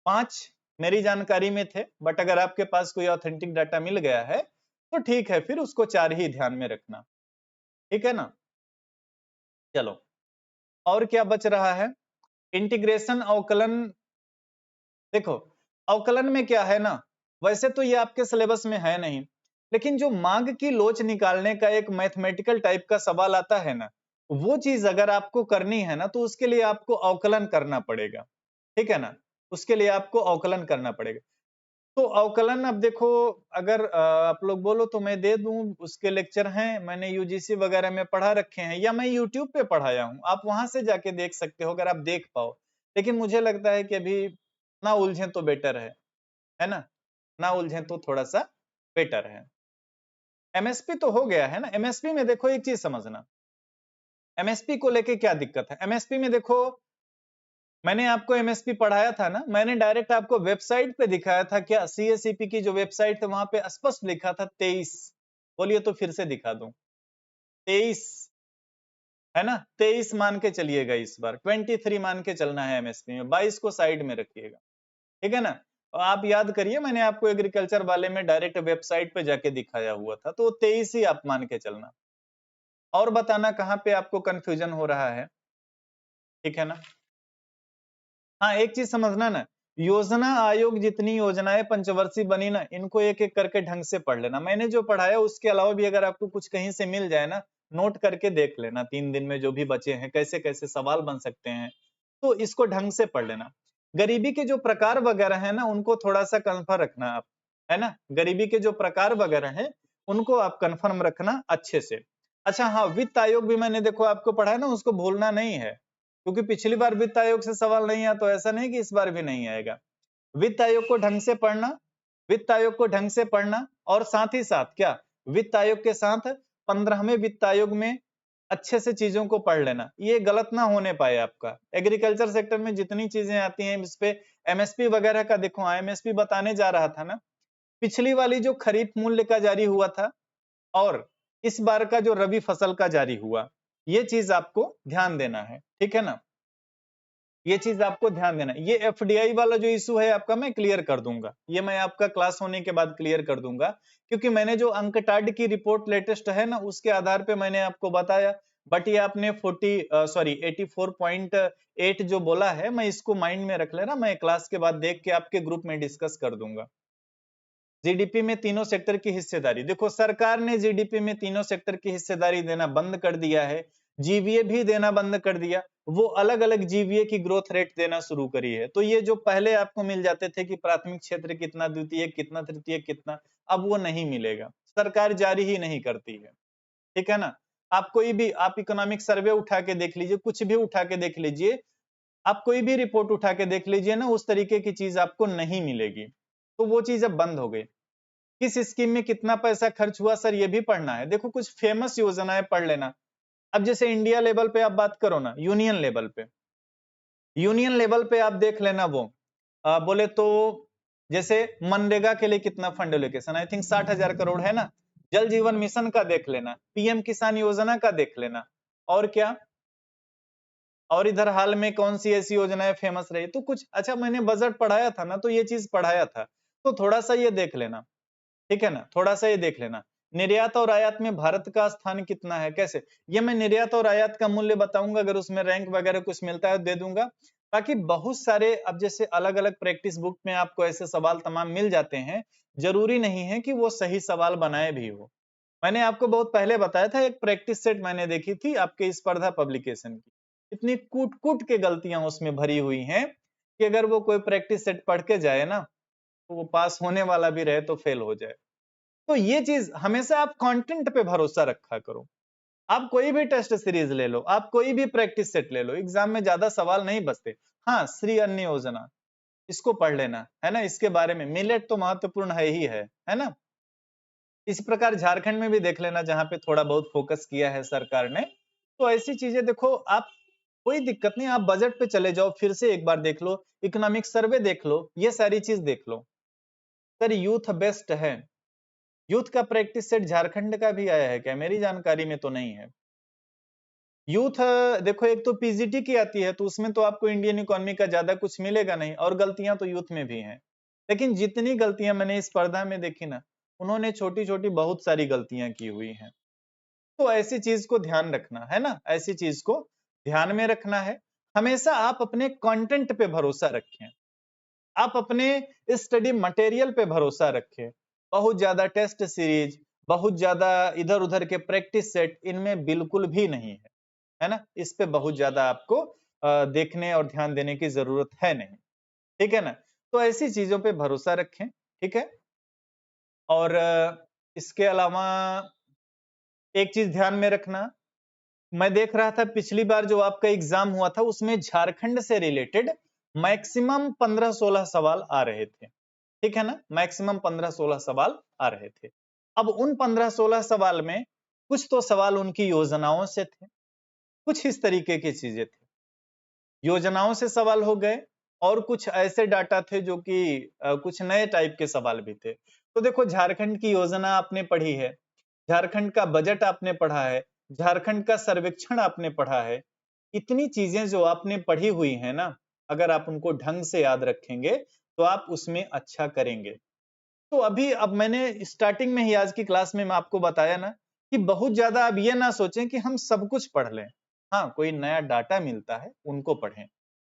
5 मेरी जानकारी में थे, बट अगर आपके पास कोई ऑथेंटिक डाटा मिल गया है तो ठीक है, फिर उसको 4 ही ध्यान में रखना, ठीक है ना। चलो और क्या बच रहा है, इंटीग्रेशन अवकलन। देखो अवकलन में क्या है ना, वैसे तो ये आपके सिलेबस में है नहीं, लेकिन जो मांग की लोच निकालने का एक मैथमेटिकल टाइप का सवाल आता है ना, वो चीज अगर आपको करनी है ना, तो उसके लिए आपको अवकलन करना पड़ेगा, ठीक है ना। उसके लिए आपको अवकलन करना पड़ेगा। तो अवकलन अब देखो, अगर आप लोग बोलो तो मैं दे दूं, उसके लेक्चर हैं, मैंने यूजीसी वगैरह में पढ़ा रखे हैं, या मैं यूट्यूब पे पढ़ाया हूं, आप वहां से जाके देख सकते हो अगर आप देख पाओ। लेकिन मुझे लगता है कि अभी ना उलझें तो बेटर है ना, ना उलझें तो थोड़ा सा बेटर है। एमएसपी तो हो गया है ना। एमएसपी में देखो एक चीज समझना, एमएसपी को लेके क्या दिक्कत है। एमएसपी में देखो मैंने आपको एमएसपी पढ़ाया था ना, मैंने डायरेक्ट आपको वेबसाइट पे दिखाया था, क्या सीएसईपी की जो वेबसाइट है वहां पे स्पष्ट लिखा था 23। बोलिए तो फिर से दिखा दूं, 23 है ना, 23 मान के चलिएगा, इस बार 23 मान के चलना है एमएसपी में, 22 को साइड में रखिएगा, ठीक है ना। और आप याद करिए मैंने आपको एग्रीकल्चर वाले में डायरेक्ट वेबसाइट पे जाके दिखाया हुआ था, तो 23 ही आप मान के चलना। और बताना कहाँ पे आपको कंफ्यूजन हो रहा है, ठीक है ना। हाँ एक चीज समझना ना, योजना आयोग जितनी योजनाएं पंचवर्षीय बनी ना, इनको एक एक करके ढंग से पढ़ लेना। मैंने जो पढ़ाया उसके अलावा भी अगर आपको कुछ कहीं से मिल जाए ना, नोट करके देख लेना, 3 दिन में जो भी बचे हैं कैसे कैसे सवाल बन सकते हैं, तो इसको ढंग से पढ़ लेना। गरीबी के जो प्रकार वगैरह है ना, उनको थोड़ा सा कंफर्म रखना आप, है ना। गरीबी के जो प्रकार वगैरह है उनको आप कंफर्म रखना अच्छे से। अच्छा हाँ, वित्त आयोग भी मैंने देखो आपको पढ़ा है ना, उसको भूलना नहीं है, क्योंकि पिछली बार वित्त आयोग से सवाल नहीं आया, तो ऐसा नहीं कि इस बार भी नहीं आएगा। वित्त आयोग को ढंग से पढ़ना, वित्त आयोग को ढंग से पढ़ना, और साथ ही साथ क्या, वित्त आयोग के साथ 15वें वित्त आयोग में अच्छे से चीजों को पढ़ लेना, ये गलत ना होने पाए आपका। एग्रीकल्चर सेक्टर में जितनी चीजें आती हैं इस पे एमएसपी वगैरह का देखो, एमएसपी बताने जा रहा था ना, पिछली वाली जो खरीफ मूल्य का जारी हुआ था और इस बार का जो रबी फसल का जारी हुआ, ये चीज आपको ध्यान देना है, ठीक है ना, ये चीज आपको ध्यान देना है। ये एफडीआई वाला जो इशू है आपका मैं क्लियर कर दूंगा, ये मैं आपका क्लास होने के बाद क्लियर कर दूंगा, क्योंकि मैंने जो अंकटाड की रिपोर्ट लेटेस्ट है ना उसके आधार पे मैंने आपको बताया, बट ये आपने 84.8 जो बोला है, मैं इसको माइंड में रख लेना, मैं क्लास के बाद देख के आपके ग्रुप में डिस्कस कर दूंगा। जीडीपी में तीनों सेक्टर की हिस्सेदारी, देखो सरकार ने जीडीपी में तीनों सेक्टर की हिस्सेदारी देना बंद कर दिया है, जीवीए भी देना बंद कर दिया, वो अलग अलग जीवीए की ग्रोथ रेट देना शुरू करी है। तो ये जो पहले आपको मिल जाते थे कि प्राथमिक क्षेत्र कितना, द्वितीय कितना, तृतीय कितना, अब वो नहीं मिलेगा, सरकार जारी ही नहीं करती है, ठीक है ना। आप कोई भी, आप इकोनॉमिक सर्वे उठा के देख लीजिए, कुछ भी उठा के देख लीजिए, आप कोई भी रिपोर्ट उठा के देख लीजिए ना, उस तरीके की चीज आपको नहीं मिलेगी। तो वो चीज अब बंद हो गई। किस स्कीम में कितना पैसा खर्च हुआ सर, ये भी पढ़ना है। देखो कुछ फेमस योजनाएं पढ़ लेना। अब जैसे इंडिया लेवल पे आप बात करो ना, यूनियन लेवल पे, यूनियन लेवल पे आप देख लेना वो बोले तो जैसे मनरेगा के लिए कितना fund allocation, I think 60,000 crore है ना। जल जीवन मिशन का देख लेना, पीएम किसान योजना का देख लेना, और क्या, और इधर हाल में कौन सी ऐसी योजनाएं फेमस रही, तो कुछ अच्छा मैंने बजट पढ़ाया था ना, तो ये चीज पढ़ाया था, तो थोड़ा सा ये देख लेना, ठीक है ना, थोड़ा सा ये देख लेना। निर्यात और आयात में भारत का स्थान कितना है, कैसे, ये मैं निर्यात और आयात का मूल्य बताऊंगा, अगर उसमें रैंक वगैरह कुछ मिलता है दे दूंगा। ताकि बहुत सारे, अब जैसे अलग अलग प्रैक्टिस बुक में आपको ऐसे सवाल तमाम मिल जाते हैं, जरूरी नहीं है कि वो सही सवाल बनाए भी हो। मैंने आपको बहुत पहले बताया था, एक प्रैक्टिस सेट मैंने देखी थी आपके स्पर्धा पब्लिकेशन की, इतनी कूट कूट के गलतियां उसमें भरी हुई हैं कि अगर वो कोई प्रैक्टिस सेट पढ़ के जाए ना, तो वो पास होने वाला भी रहे तो फेल हो जाए। तो ये चीज हमेशा आप कंटेंट पे भरोसा रखा करो। आप कोई भी टेस्ट सीरीज ले लो, आप कोई भी प्रैक्टिस सेट ले लो, एग्जाम में ज्यादा सवाल नहीं बचते। हाँ, श्री अन्न योजना, इसको पढ़ लेना है ना, इसके बारे में, मिलेट तो महत्वपूर्ण है ही है ना। इस प्रकार झारखंड में भी देख लेना, जहां पे थोड़ा बहुत फोकस किया है सरकार ने। तो ऐसी चीजें देखो आप, कोई दिक्कत नहीं, आप बजट पे चले जाओ, फिर से एक बार देख लो, इकोनॉमिक सर्वे देख लो, ये सारी चीज देख लो। सर यूथ बेस्ट है, यूथ का प्रैक्टिस सेट झारखंड का भी आया है क्या, मेरी जानकारी में तो नहीं है। यूथ देखो, एक तो पीजीटी की आती है, तो उसमें तो आपको इंडियन इकोनॉमी का ज्यादा कुछ मिलेगा नहीं, और गलतियां तो यूथ में भी हैं। लेकिन जितनी गलतियां मैंने इस स्पर्धा में देखी ना, उन्होंने छोटी छोटी बहुत सारी गलतियां की हुई हैं। तो ऐसी चीज को ध्यान रखना है ना, ऐसी चीज को ध्यान में रखना है। हमेशा आप अपने कंटेंट पे भरोसा रखें, आप अपने स्टडी मटेरियल पे भरोसा रखें। बहुत ज्यादा टेस्ट सीरीज, बहुत ज्यादा इधर उधर के प्रैक्टिस सेट, इनमें बिल्कुल भी नहीं है ना, इस पे बहुत ज्यादा आपको देखने और ध्यान देने की जरूरत है नहीं, ठीक है ना। तो ऐसी चीजों पे भरोसा रखें, ठीक है। और इसके अलावा एक चीज ध्यान में रखना, मैं देख रहा था पिछली बार जो आपका एग्जाम हुआ था, उसमें झारखंड से रिलेटेड मैक्सिमम 15-16 सवाल आ रहे थे, ठीक है ना, मैक्सिमम 15-16 सवाल आ रहे थे। अब उन 15-16 सवाल में कुछ तो सवाल उनकी योजनाओं से थे, कुछ इस तरीके की चीजें थी, योजनाओं से सवाल हो गए, और कुछ ऐसे डाटा थे जो कि कुछ नए टाइप के सवाल भी थे। तो देखो, झारखंड की योजना आपने पढ़ी है, झारखंड का बजट आपने पढ़ा है, झारखंड का सर्वेक्षण आपने पढ़ा है, इतनी चीजें जो आपने पढ़ी हुई है ना, अगर आप उनको ढंग से याद रखेंगे तो आप उसमें अच्छा करेंगे। तो अभी, अब मैंने स्टार्टिंग में ही आज की क्लास में मैं आपको बताया ना, कि बहुत ज्यादा आप ये ना सोचें कि हम सब कुछ पढ़ लें। हाँ, कोई नया डाटा मिलता है उनको पढ़ें,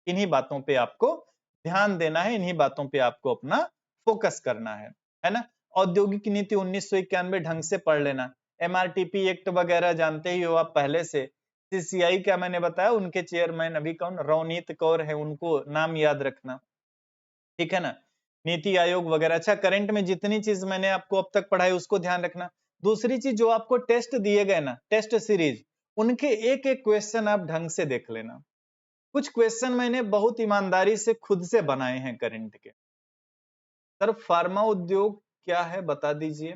इन्हीं बातों पे आपको ध्यान देना है, इन्हीं बातों पे आपको अपना फोकस करना है ना। औद्योगिक नीति 1991 ढंग से पढ़ लेना, एमआरटीपी एक्ट वगैरह जानते ही हो आप पहले से। सीसीआई क्या मैंने बताया, उनके चेयरमैन अभी कौन, रवनीत कौर है, उनको नाम याद रखना, ठीक है ना। नीति आयोग वगैरह, अच्छा करंट में जितनी चीज मैंने आपको अब तक पढ़ाई उसको ध्यान रखना। दूसरी चीज, जो आपको टेस्ट दिए गए ना, टेस्ट सीरीज, उनके एक एक क्वेश्चन आप ढंग से देख लेना। कुछ क्वेश्चन मैंने बहुत ईमानदारी से खुद से बनाए हैं करंट के, सर फार्मा उद्योग क्या है बता दीजिए।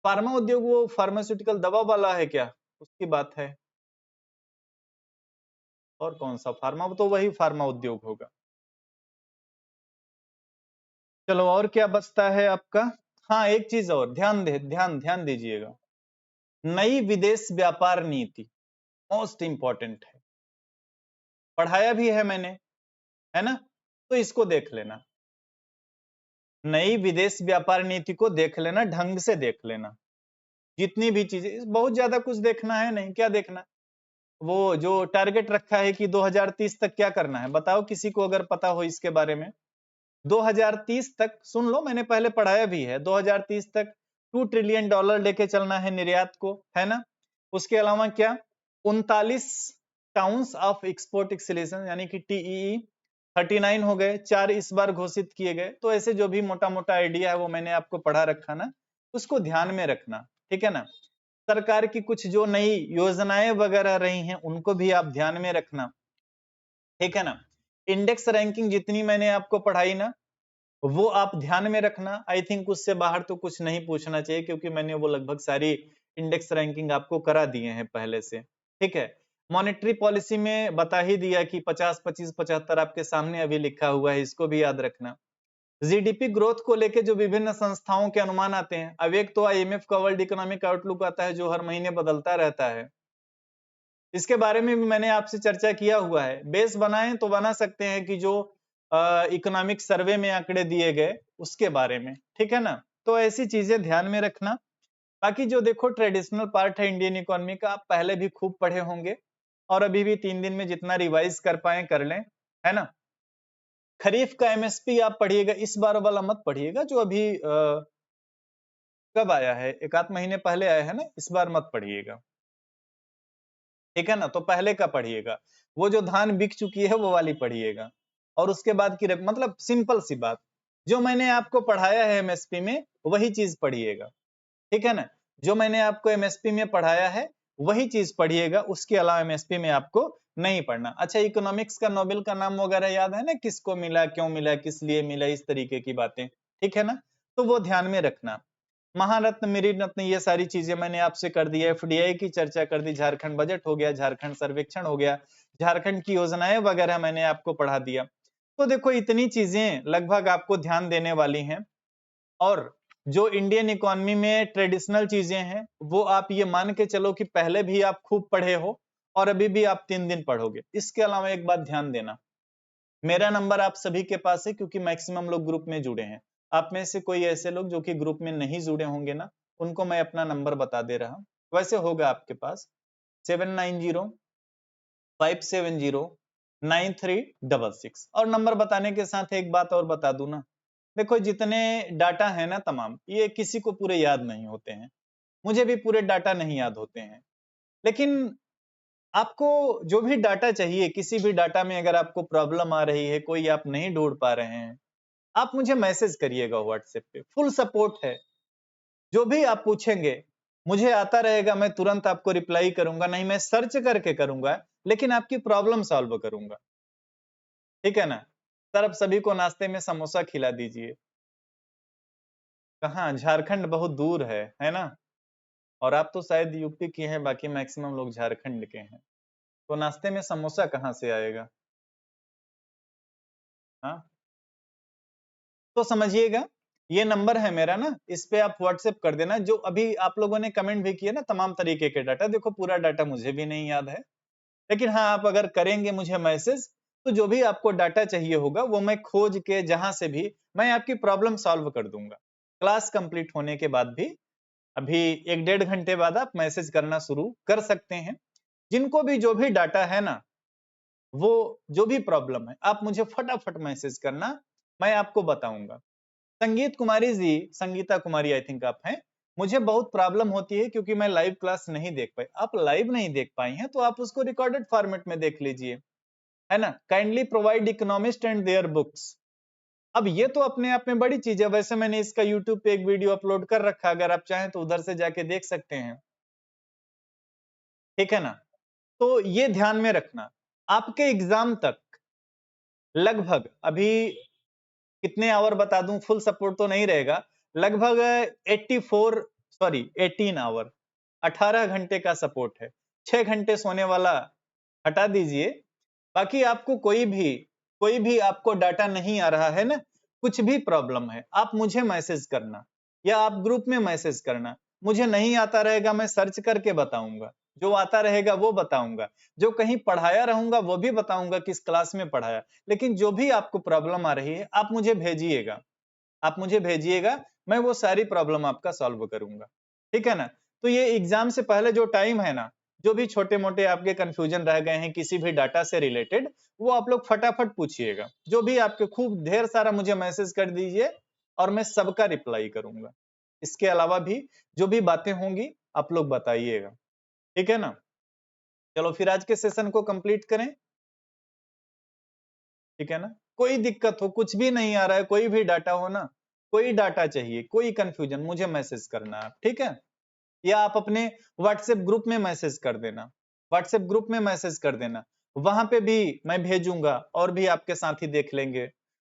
फार्मा उद्योग वो फार्मास्यूटिकल दवा वाला है क्या, उसकी बात है? और कौन सा फार्मा, तो वही फार्मा उद्योग होगा। चलो और क्या बचता है आपका। हाँ एक चीज और ध्यान ध्यान दीजिएगा, नई विदेश व्यापार नीति मोस्ट इंपॉर्टेंट है, पढ़ाया भी है मैंने, है ना, तो इसको देख लेना। नई विदेश व्यापार नीति को देख लेना, ढंग से देख लेना, जितनी भी चीजें, बहुत ज्यादा कुछ देखना है नहीं, क्या देखना, वो जो टारगेट रखा है कि 2030 तक क्या करना है, बताओ किसी को अगर पता हो इसके बारे में। 2030 तक सुन लो, मैंने पहले पढ़ाया भी है, 2030 तक $2 ट्रिलियन लेके चलना है निर्यात को, है ना। उसके अलावा क्या, 39 टाउन्स ऑफ एक्सपोर्ट एक्सीलेशन यानी कि टीईई 39 हो गए, 4 इस बार घोषित किए गए। तो ऐसे जो भी मोटा मोटा आइडिया है वो मैंने आपको पढ़ा रखा ना, उसको ध्यान में रखना, ठीक है ना। सरकार की कुछ जो नई योजनाएं वगैरह रही हैं उनको भी आप ध्यान में रखना, ठीक है ना। इंडेक्स रैंकिंग जितनी मैंने आपको पढ़ाई ना, वो आप ध्यान में रखना। आई थिंक उससे बाहर तो कुछ नहीं पूछना चाहिए, क्योंकि मैंने वो लगभग सारी इंडेक्स रैंकिंग आपको करा दिए हैं पहले से, ठीक है। मॉनेटरी पॉलिसी में बता ही दिया कि 50 25 75 आपके सामने अभी लिखा हुआ है, इसको भी याद रखना। जीडीपी ग्रोथ को लेके जो विभिन्न संस्थाओं के अनुमान आते हैं, अब एक तो आईएमएफ का वर्ल्ड इकोनॉमिक आउटलुक आता है जो हर महीने बदलता रहता है, इसके बारे में भी मैंने आपसे चर्चा किया हुआ है। बेस बनाएं तो बना सकते हैं कि जो इकोनॉमिक सर्वे में आंकड़े दिए गए उसके बारे में, ठीक है ना। तो ऐसी चीजें ध्यान में रखना। बाकी जो देखो ट्रेडिशनल पार्ट है इंडियन इकोनॉमी का, आप पहले भी खूब पढ़े होंगे और अभी भी 3 दिन में जितना रिवाइज कर पाए कर लें, है ना। खरीफ का एमएसपी आप पढ़िएगा, इस बार वाला मत पढ़िएगा जो अभी कब आया है, एक आध महीने पहले आया है ना, इस बार मत पढ़िएगा, ठीक है ना। तो पहले का पढ़िएगा, वो जो धान बिक चुकी है वो वाली पढ़िएगा, और उसके बाद की मतलब सिंपल सी बात, जो मैंने आपको पढ़ाया है एमएसपी में वही चीज पढ़िएगा, ठीक है ना। जो मैंने आपको एमएसपी में पढ़ाया है वही चीज पढ़िएगा, उसके अलावा एमएसपी में आपको नहीं पढ़ना। अच्छा इकोनॉमिक्स का नोबेल का नाम वगैरह याद है ना, किसको मिला, क्यों मिला, किस लिए मिला, इस तरीके की बातें, ठीक है ना। तो वो ध्यान में रखना। महारत्न मेरी रत्न ये सारी चीजें मैंने आपसे कर दी है, एफडीआई की चर्चा कर दी, झारखंड बजट हो गया, झारखंड सर्वेक्षण हो गया, झारखंड की योजनाएं वगैरह मैंने आपको पढ़ा दिया। तो देखो इतनी चीजें लगभग आपको ध्यान देने वाली हैं। और जो इंडियन इकोनॉमी में ट्रेडिशनल चीजें हैं वो आप ये मान के चलो कि पहले भी आप खूब पढ़े हो और अभी भी आप 3 दिन पढ़ोगे। इसके अलावा एक बात ध्यान देना, मेरा नंबर आप सभी के पास है क्योंकि मैक्सिमम लोग ग्रुप में जुड़े हैं। आप में से कोई ऐसे लोग जो कि ग्रुप में नहीं जुड़े होंगे ना, उनको मैं अपना नंबर बता दे रहा हूं, वैसे होगा आपके पास 7905709366। और नंबर बताने के साथ एक बात और बता दूं ना, देखो जितने डाटा है ना तमाम, ये किसी को पूरे याद नहीं होते हैं, मुझे भी पूरे डाटा नहीं याद होते हैं। लेकिन आपको जो भी डाटा चाहिए, किसी भी डाटा में अगर आपको प्रॉब्लम आ रही है, कोई आप नहीं ढूंढ पा रहे हैं, आप मुझे मैसेज करिएगा व्हाट्सएप पे, फुल सपोर्ट है। जो भी आप पूछेंगे मुझे आता रहेगा, मैं तुरंत आपको रिप्लाई करूंगा, नहीं मैं सर्च करके करूंगा, लेकिन आपकी प्रॉब्लम सॉल्व करूंगा, ठीक है ना। सर अब सभी को नाश्ते में समोसा खिला दीजिए। कहाँ, झारखंड बहुत दूर है ना। और आप तो शायद यूपी के हैं, बाकी मैक्सिमम लोग झारखंड के हैं, तो नाश्ते में समोसा कहाँ से आएगा। हाँ तो समझिएगा, ये नंबर है मेरा ना, इस पे आप व्हाट्सएप कर देना। जो अभी आप लोगों ने कमेंट भी किए ना तमाम तरीके के डाटा, देखो पूरा डाटा मुझे भी नहीं याद है, लेकिन हाँ आप अगर करेंगे मुझे मैसेज, तो जो भी आपको डाटा चाहिए होगा वो मैं खोज के जहां से भी मैं आपकी प्रॉब्लम सॉल्व कर दूंगा। क्लास कंप्लीट होने के बाद भी अभी 1 डेढ़ घंटे बाद आप मैसेज करना शुरू कर सकते हैं। जिनको भी जो भी डाटा है ना, वो जो भी प्रॉब्लम है आप मुझे फटाफट मैसेज करना, मैं आपको बताऊंगा। संगीत कुमारी जी, संगीता कुमारी आई थिंक आप हैं, मुझे बहुत प्रॉब्लम होती है क्योंकि मैं लाइव क्लास नहीं देख पाई। आप लाइव नहीं देख पाई हैं तो आप उसको रिकॉर्डेड फॉर्मेट में देख लीजिए, है ना। Kindly provide economist and their books. अब ये तो अपने आप में बड़ी चीज है, वैसे मैंने इसका यूट्यूब पे एक वीडियो अपलोड कर रखा है, अगर आप चाहें तो उधर से जाके देख सकते हैं, ठीक है ना। तो ये ध्यान में रखना, आपके एग्जाम तक लगभग अभी कितने आवर बता दूं, फुल सपोर्ट तो नहीं रहेगा, लगभग 18 आवर, 18 घंटे का सपोर्ट है। 6 घंटे सोने वाला हटा दीजिए, बाकी आपको कोई भी आपको डाटा नहीं आ रहा है ना, कुछ भी प्रॉब्लम है, आप मुझे मैसेज करना या आप ग्रुप में मैसेज करना। मुझे नहीं आता रहेगा, मैं सर्च करके बताऊंगा, जो आता रहेगा वो बताऊंगा, जो कहीं पढ़ाया रहूंगा वो भी बताऊंगा किस क्लास में पढ़ाया। लेकिन जो भी आपको प्रॉब्लम आ रही है आप मुझे भेजिएगा, आप मुझे भेजिएगा, मैं वो सारी प्रॉब्लम आपका सॉल्व करूंगा, ठीक है ना। तो ये एग्जाम से पहले जो टाइम है ना, जो भी छोटे मोटे आपके कंफ्यूजन रह गए हैं किसी भी डाटा से रिलेटेड, वो आप लोग फटाफट पूछिएगा, जो भी आपके, खूब ढेर सारा मुझे मैसेज कर दीजिए और मैं सबका रिप्लाई करूंगा। इसके अलावा भी जो भी बातें होंगी आप लोग बताइएगा, ठीक है ना। चलो फिर आज के सेशन को कंप्लीट करें, ठीक है ना। कोई दिक्कत हो, कुछ भी नहीं आ रहा है, कोई भी डाटा हो ना, कोई डाटा चाहिए, कोई कंफ्यूजन, मुझे मैसेज करना है, ठीक है। या आप अपने व्हाट्सएप ग्रुप में मैसेज कर देना, व्हाट्सएप ग्रुप में मैसेज कर देना, वहां पे भी मैं भेजूंगा और भी आपके साथी देख लेंगे।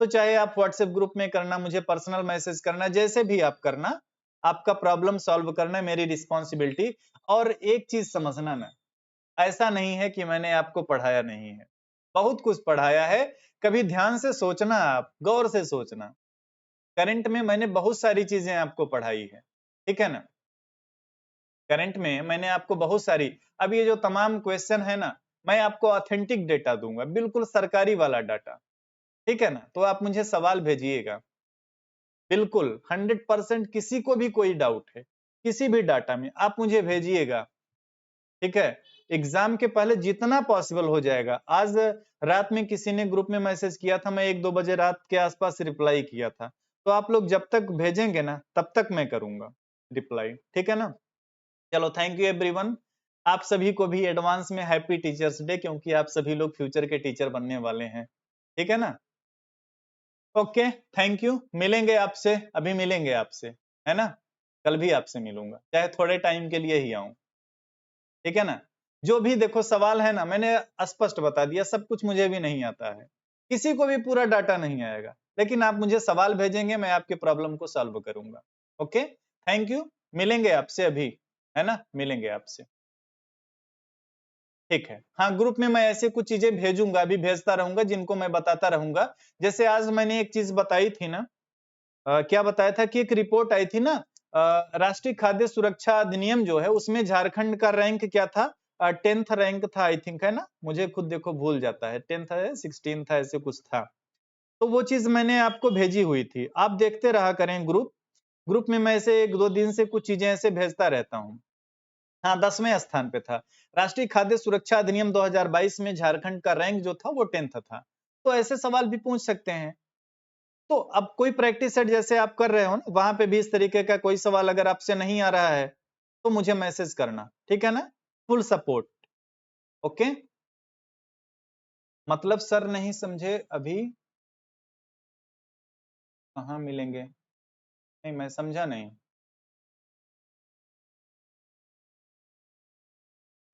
तो चाहे आप व्हाट्सएप ग्रुप में करना, मुझे पर्सनल मैसेज करना, जैसे भी आप करना, आपका प्रॉब्लम सॉल्व करना है मेरी रिस्पॉन्सिबिलिटी। और एक चीज समझना ना, ऐसा नहीं है कि मैंने आपको पढ़ाया नहीं है, बहुत कुछ पढ़ाया है। कभी ध्यान से सोचना, आप गौर से सोचना, करंट में मैंने बहुत सारी चीजें आपको पढ़ाई है, ठीक है ना। करंट में मैंने आपको बहुत सारी, अब ये जो तमाम क्वेश्चन है ना, मैं आपको ऑथेंटिक डेटा दूंगा, बिल्कुल सरकारी वाला डाटा, ठीक है ना। तो आप मुझे सवाल भेजिएगा, बिल्कुल 100%, किसी को भी कोई डाउट है किसी भी डाटा में आप मुझे भेजिएगा, ठीक है। एग्जाम के पहले जितना पॉसिबल हो जाएगा। आज रात में किसी ने ग्रुप में मैसेज किया था, मैं 1-2 बजे रात के आसपास रिप्लाई किया था। तो आप लोग जब तक भेजेंगे ना तब तक मैं करूंगा रिप्लाई, ठीक है ना। चलो थैंक यू एवरीवन, आप सभी को भी एडवांस में हैप्पी टीचर्स डे, क्योंकि आप सभी लोग फ्यूचर के टीचर बनने वाले हैं, ठीक है ना। ओके, थैंक यू, मिलेंगे आपसे, अभी मिलेंगे आपसे, है ना। कल भी आपसे मिलूंगा, चाहे थोड़े टाइम के लिए ही आऊं, ठीक है ना। जो भी देखो सवाल है ना, मैंने स्पष्ट बता दिया, सब कुछ मुझे भी नहीं आता है, किसी को भी पूरा डाटा नहीं आएगा, लेकिन आप मुझे सवाल भेजेंगे, मैं आपके प्रॉब्लम को सॉल्व करूंगा। ओके, थैंक यू, मिलेंगे आपसे अभी, है ना, मिलेंगे आपसे, ठीक है। हाँ, ग्रुप में मैं ऐसे कुछ चीजें भेजूंगा, अभी भेजता रहूंगा, जिनको मैं बताता रहूंगा। जैसे आज मैंने एक चीज बताई थी ना, क्या बताया था कि एक रिपोर्ट आई थी ना, राष्ट्रीय खाद्य सुरक्षा अधिनियम जो है उसमें झारखंड का रैंक क्या था, 10th रैंक था आई थिंक, है ना। मुझे खुद देखो भूल जाता है, 10th है 16th था, ऐसे कुछ था। तो वो चीज मैंने आपको भेजी हुई थी, आप देखते रहा करें ग्रुप, ग्रुप में मैं ऐसे 1-2 दिन से कुछ चीजें ऐसे भेजता रहता हूँ। हाँ, 10वें स्थान पे था, राष्ट्रीय खाद्य सुरक्षा अधिनियम 2022 में झारखंड का रैंक जो था वो 10th था। तो ऐसे सवाल भी पूछ सकते हैं। तो अब कोई प्रैक्टिस सेट जैसे आप कर रहे हो ना, वहां पे भी इस तरीके का कोई सवाल अगर आपसे नहीं आ रहा है तो मुझे मैसेज करना, ठीक है ना। Full support, okay. मतलब सर नहीं समझे अभी, कहाँ मिलेंगे, नहीं मैं समझा नहीं।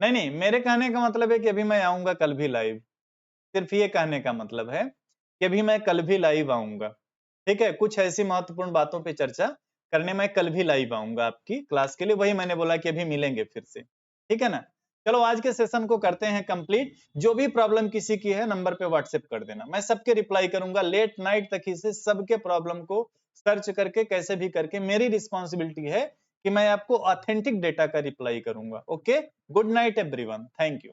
नहीं नहीं, मेरे कहने का मतलब है कि अभी मैं आऊंगा कल भी लाइव, सिर्फ ये कहने का मतलब है कि अभी मैं कल भी लाइव आऊंगा, ठीक है। कुछ ऐसी महत्वपूर्ण बातों पे चर्चा करने मैं कल भी लाइव आऊंगा आपकी क्लास के लिए, वही मैंने बोला कि अभी मिलेंगे फिर से, ठीक है ना। चलो आज के सेशन को करते हैं कंप्लीट, जो भी प्रॉब्लम किसी की है नंबर पे व्हाट्सएप कर देना, मैं सबके रिप्लाई करूंगा, लेट नाइट तक इसे सबके प्रॉब्लम को सर्च करके कैसे भी करके, मेरी रिस्पॉन्सिबिलिटी है कि मैं आपको ऑथेंटिक डेटा का रिप्लाई करूंगा। Okay, good night everyone, thank you.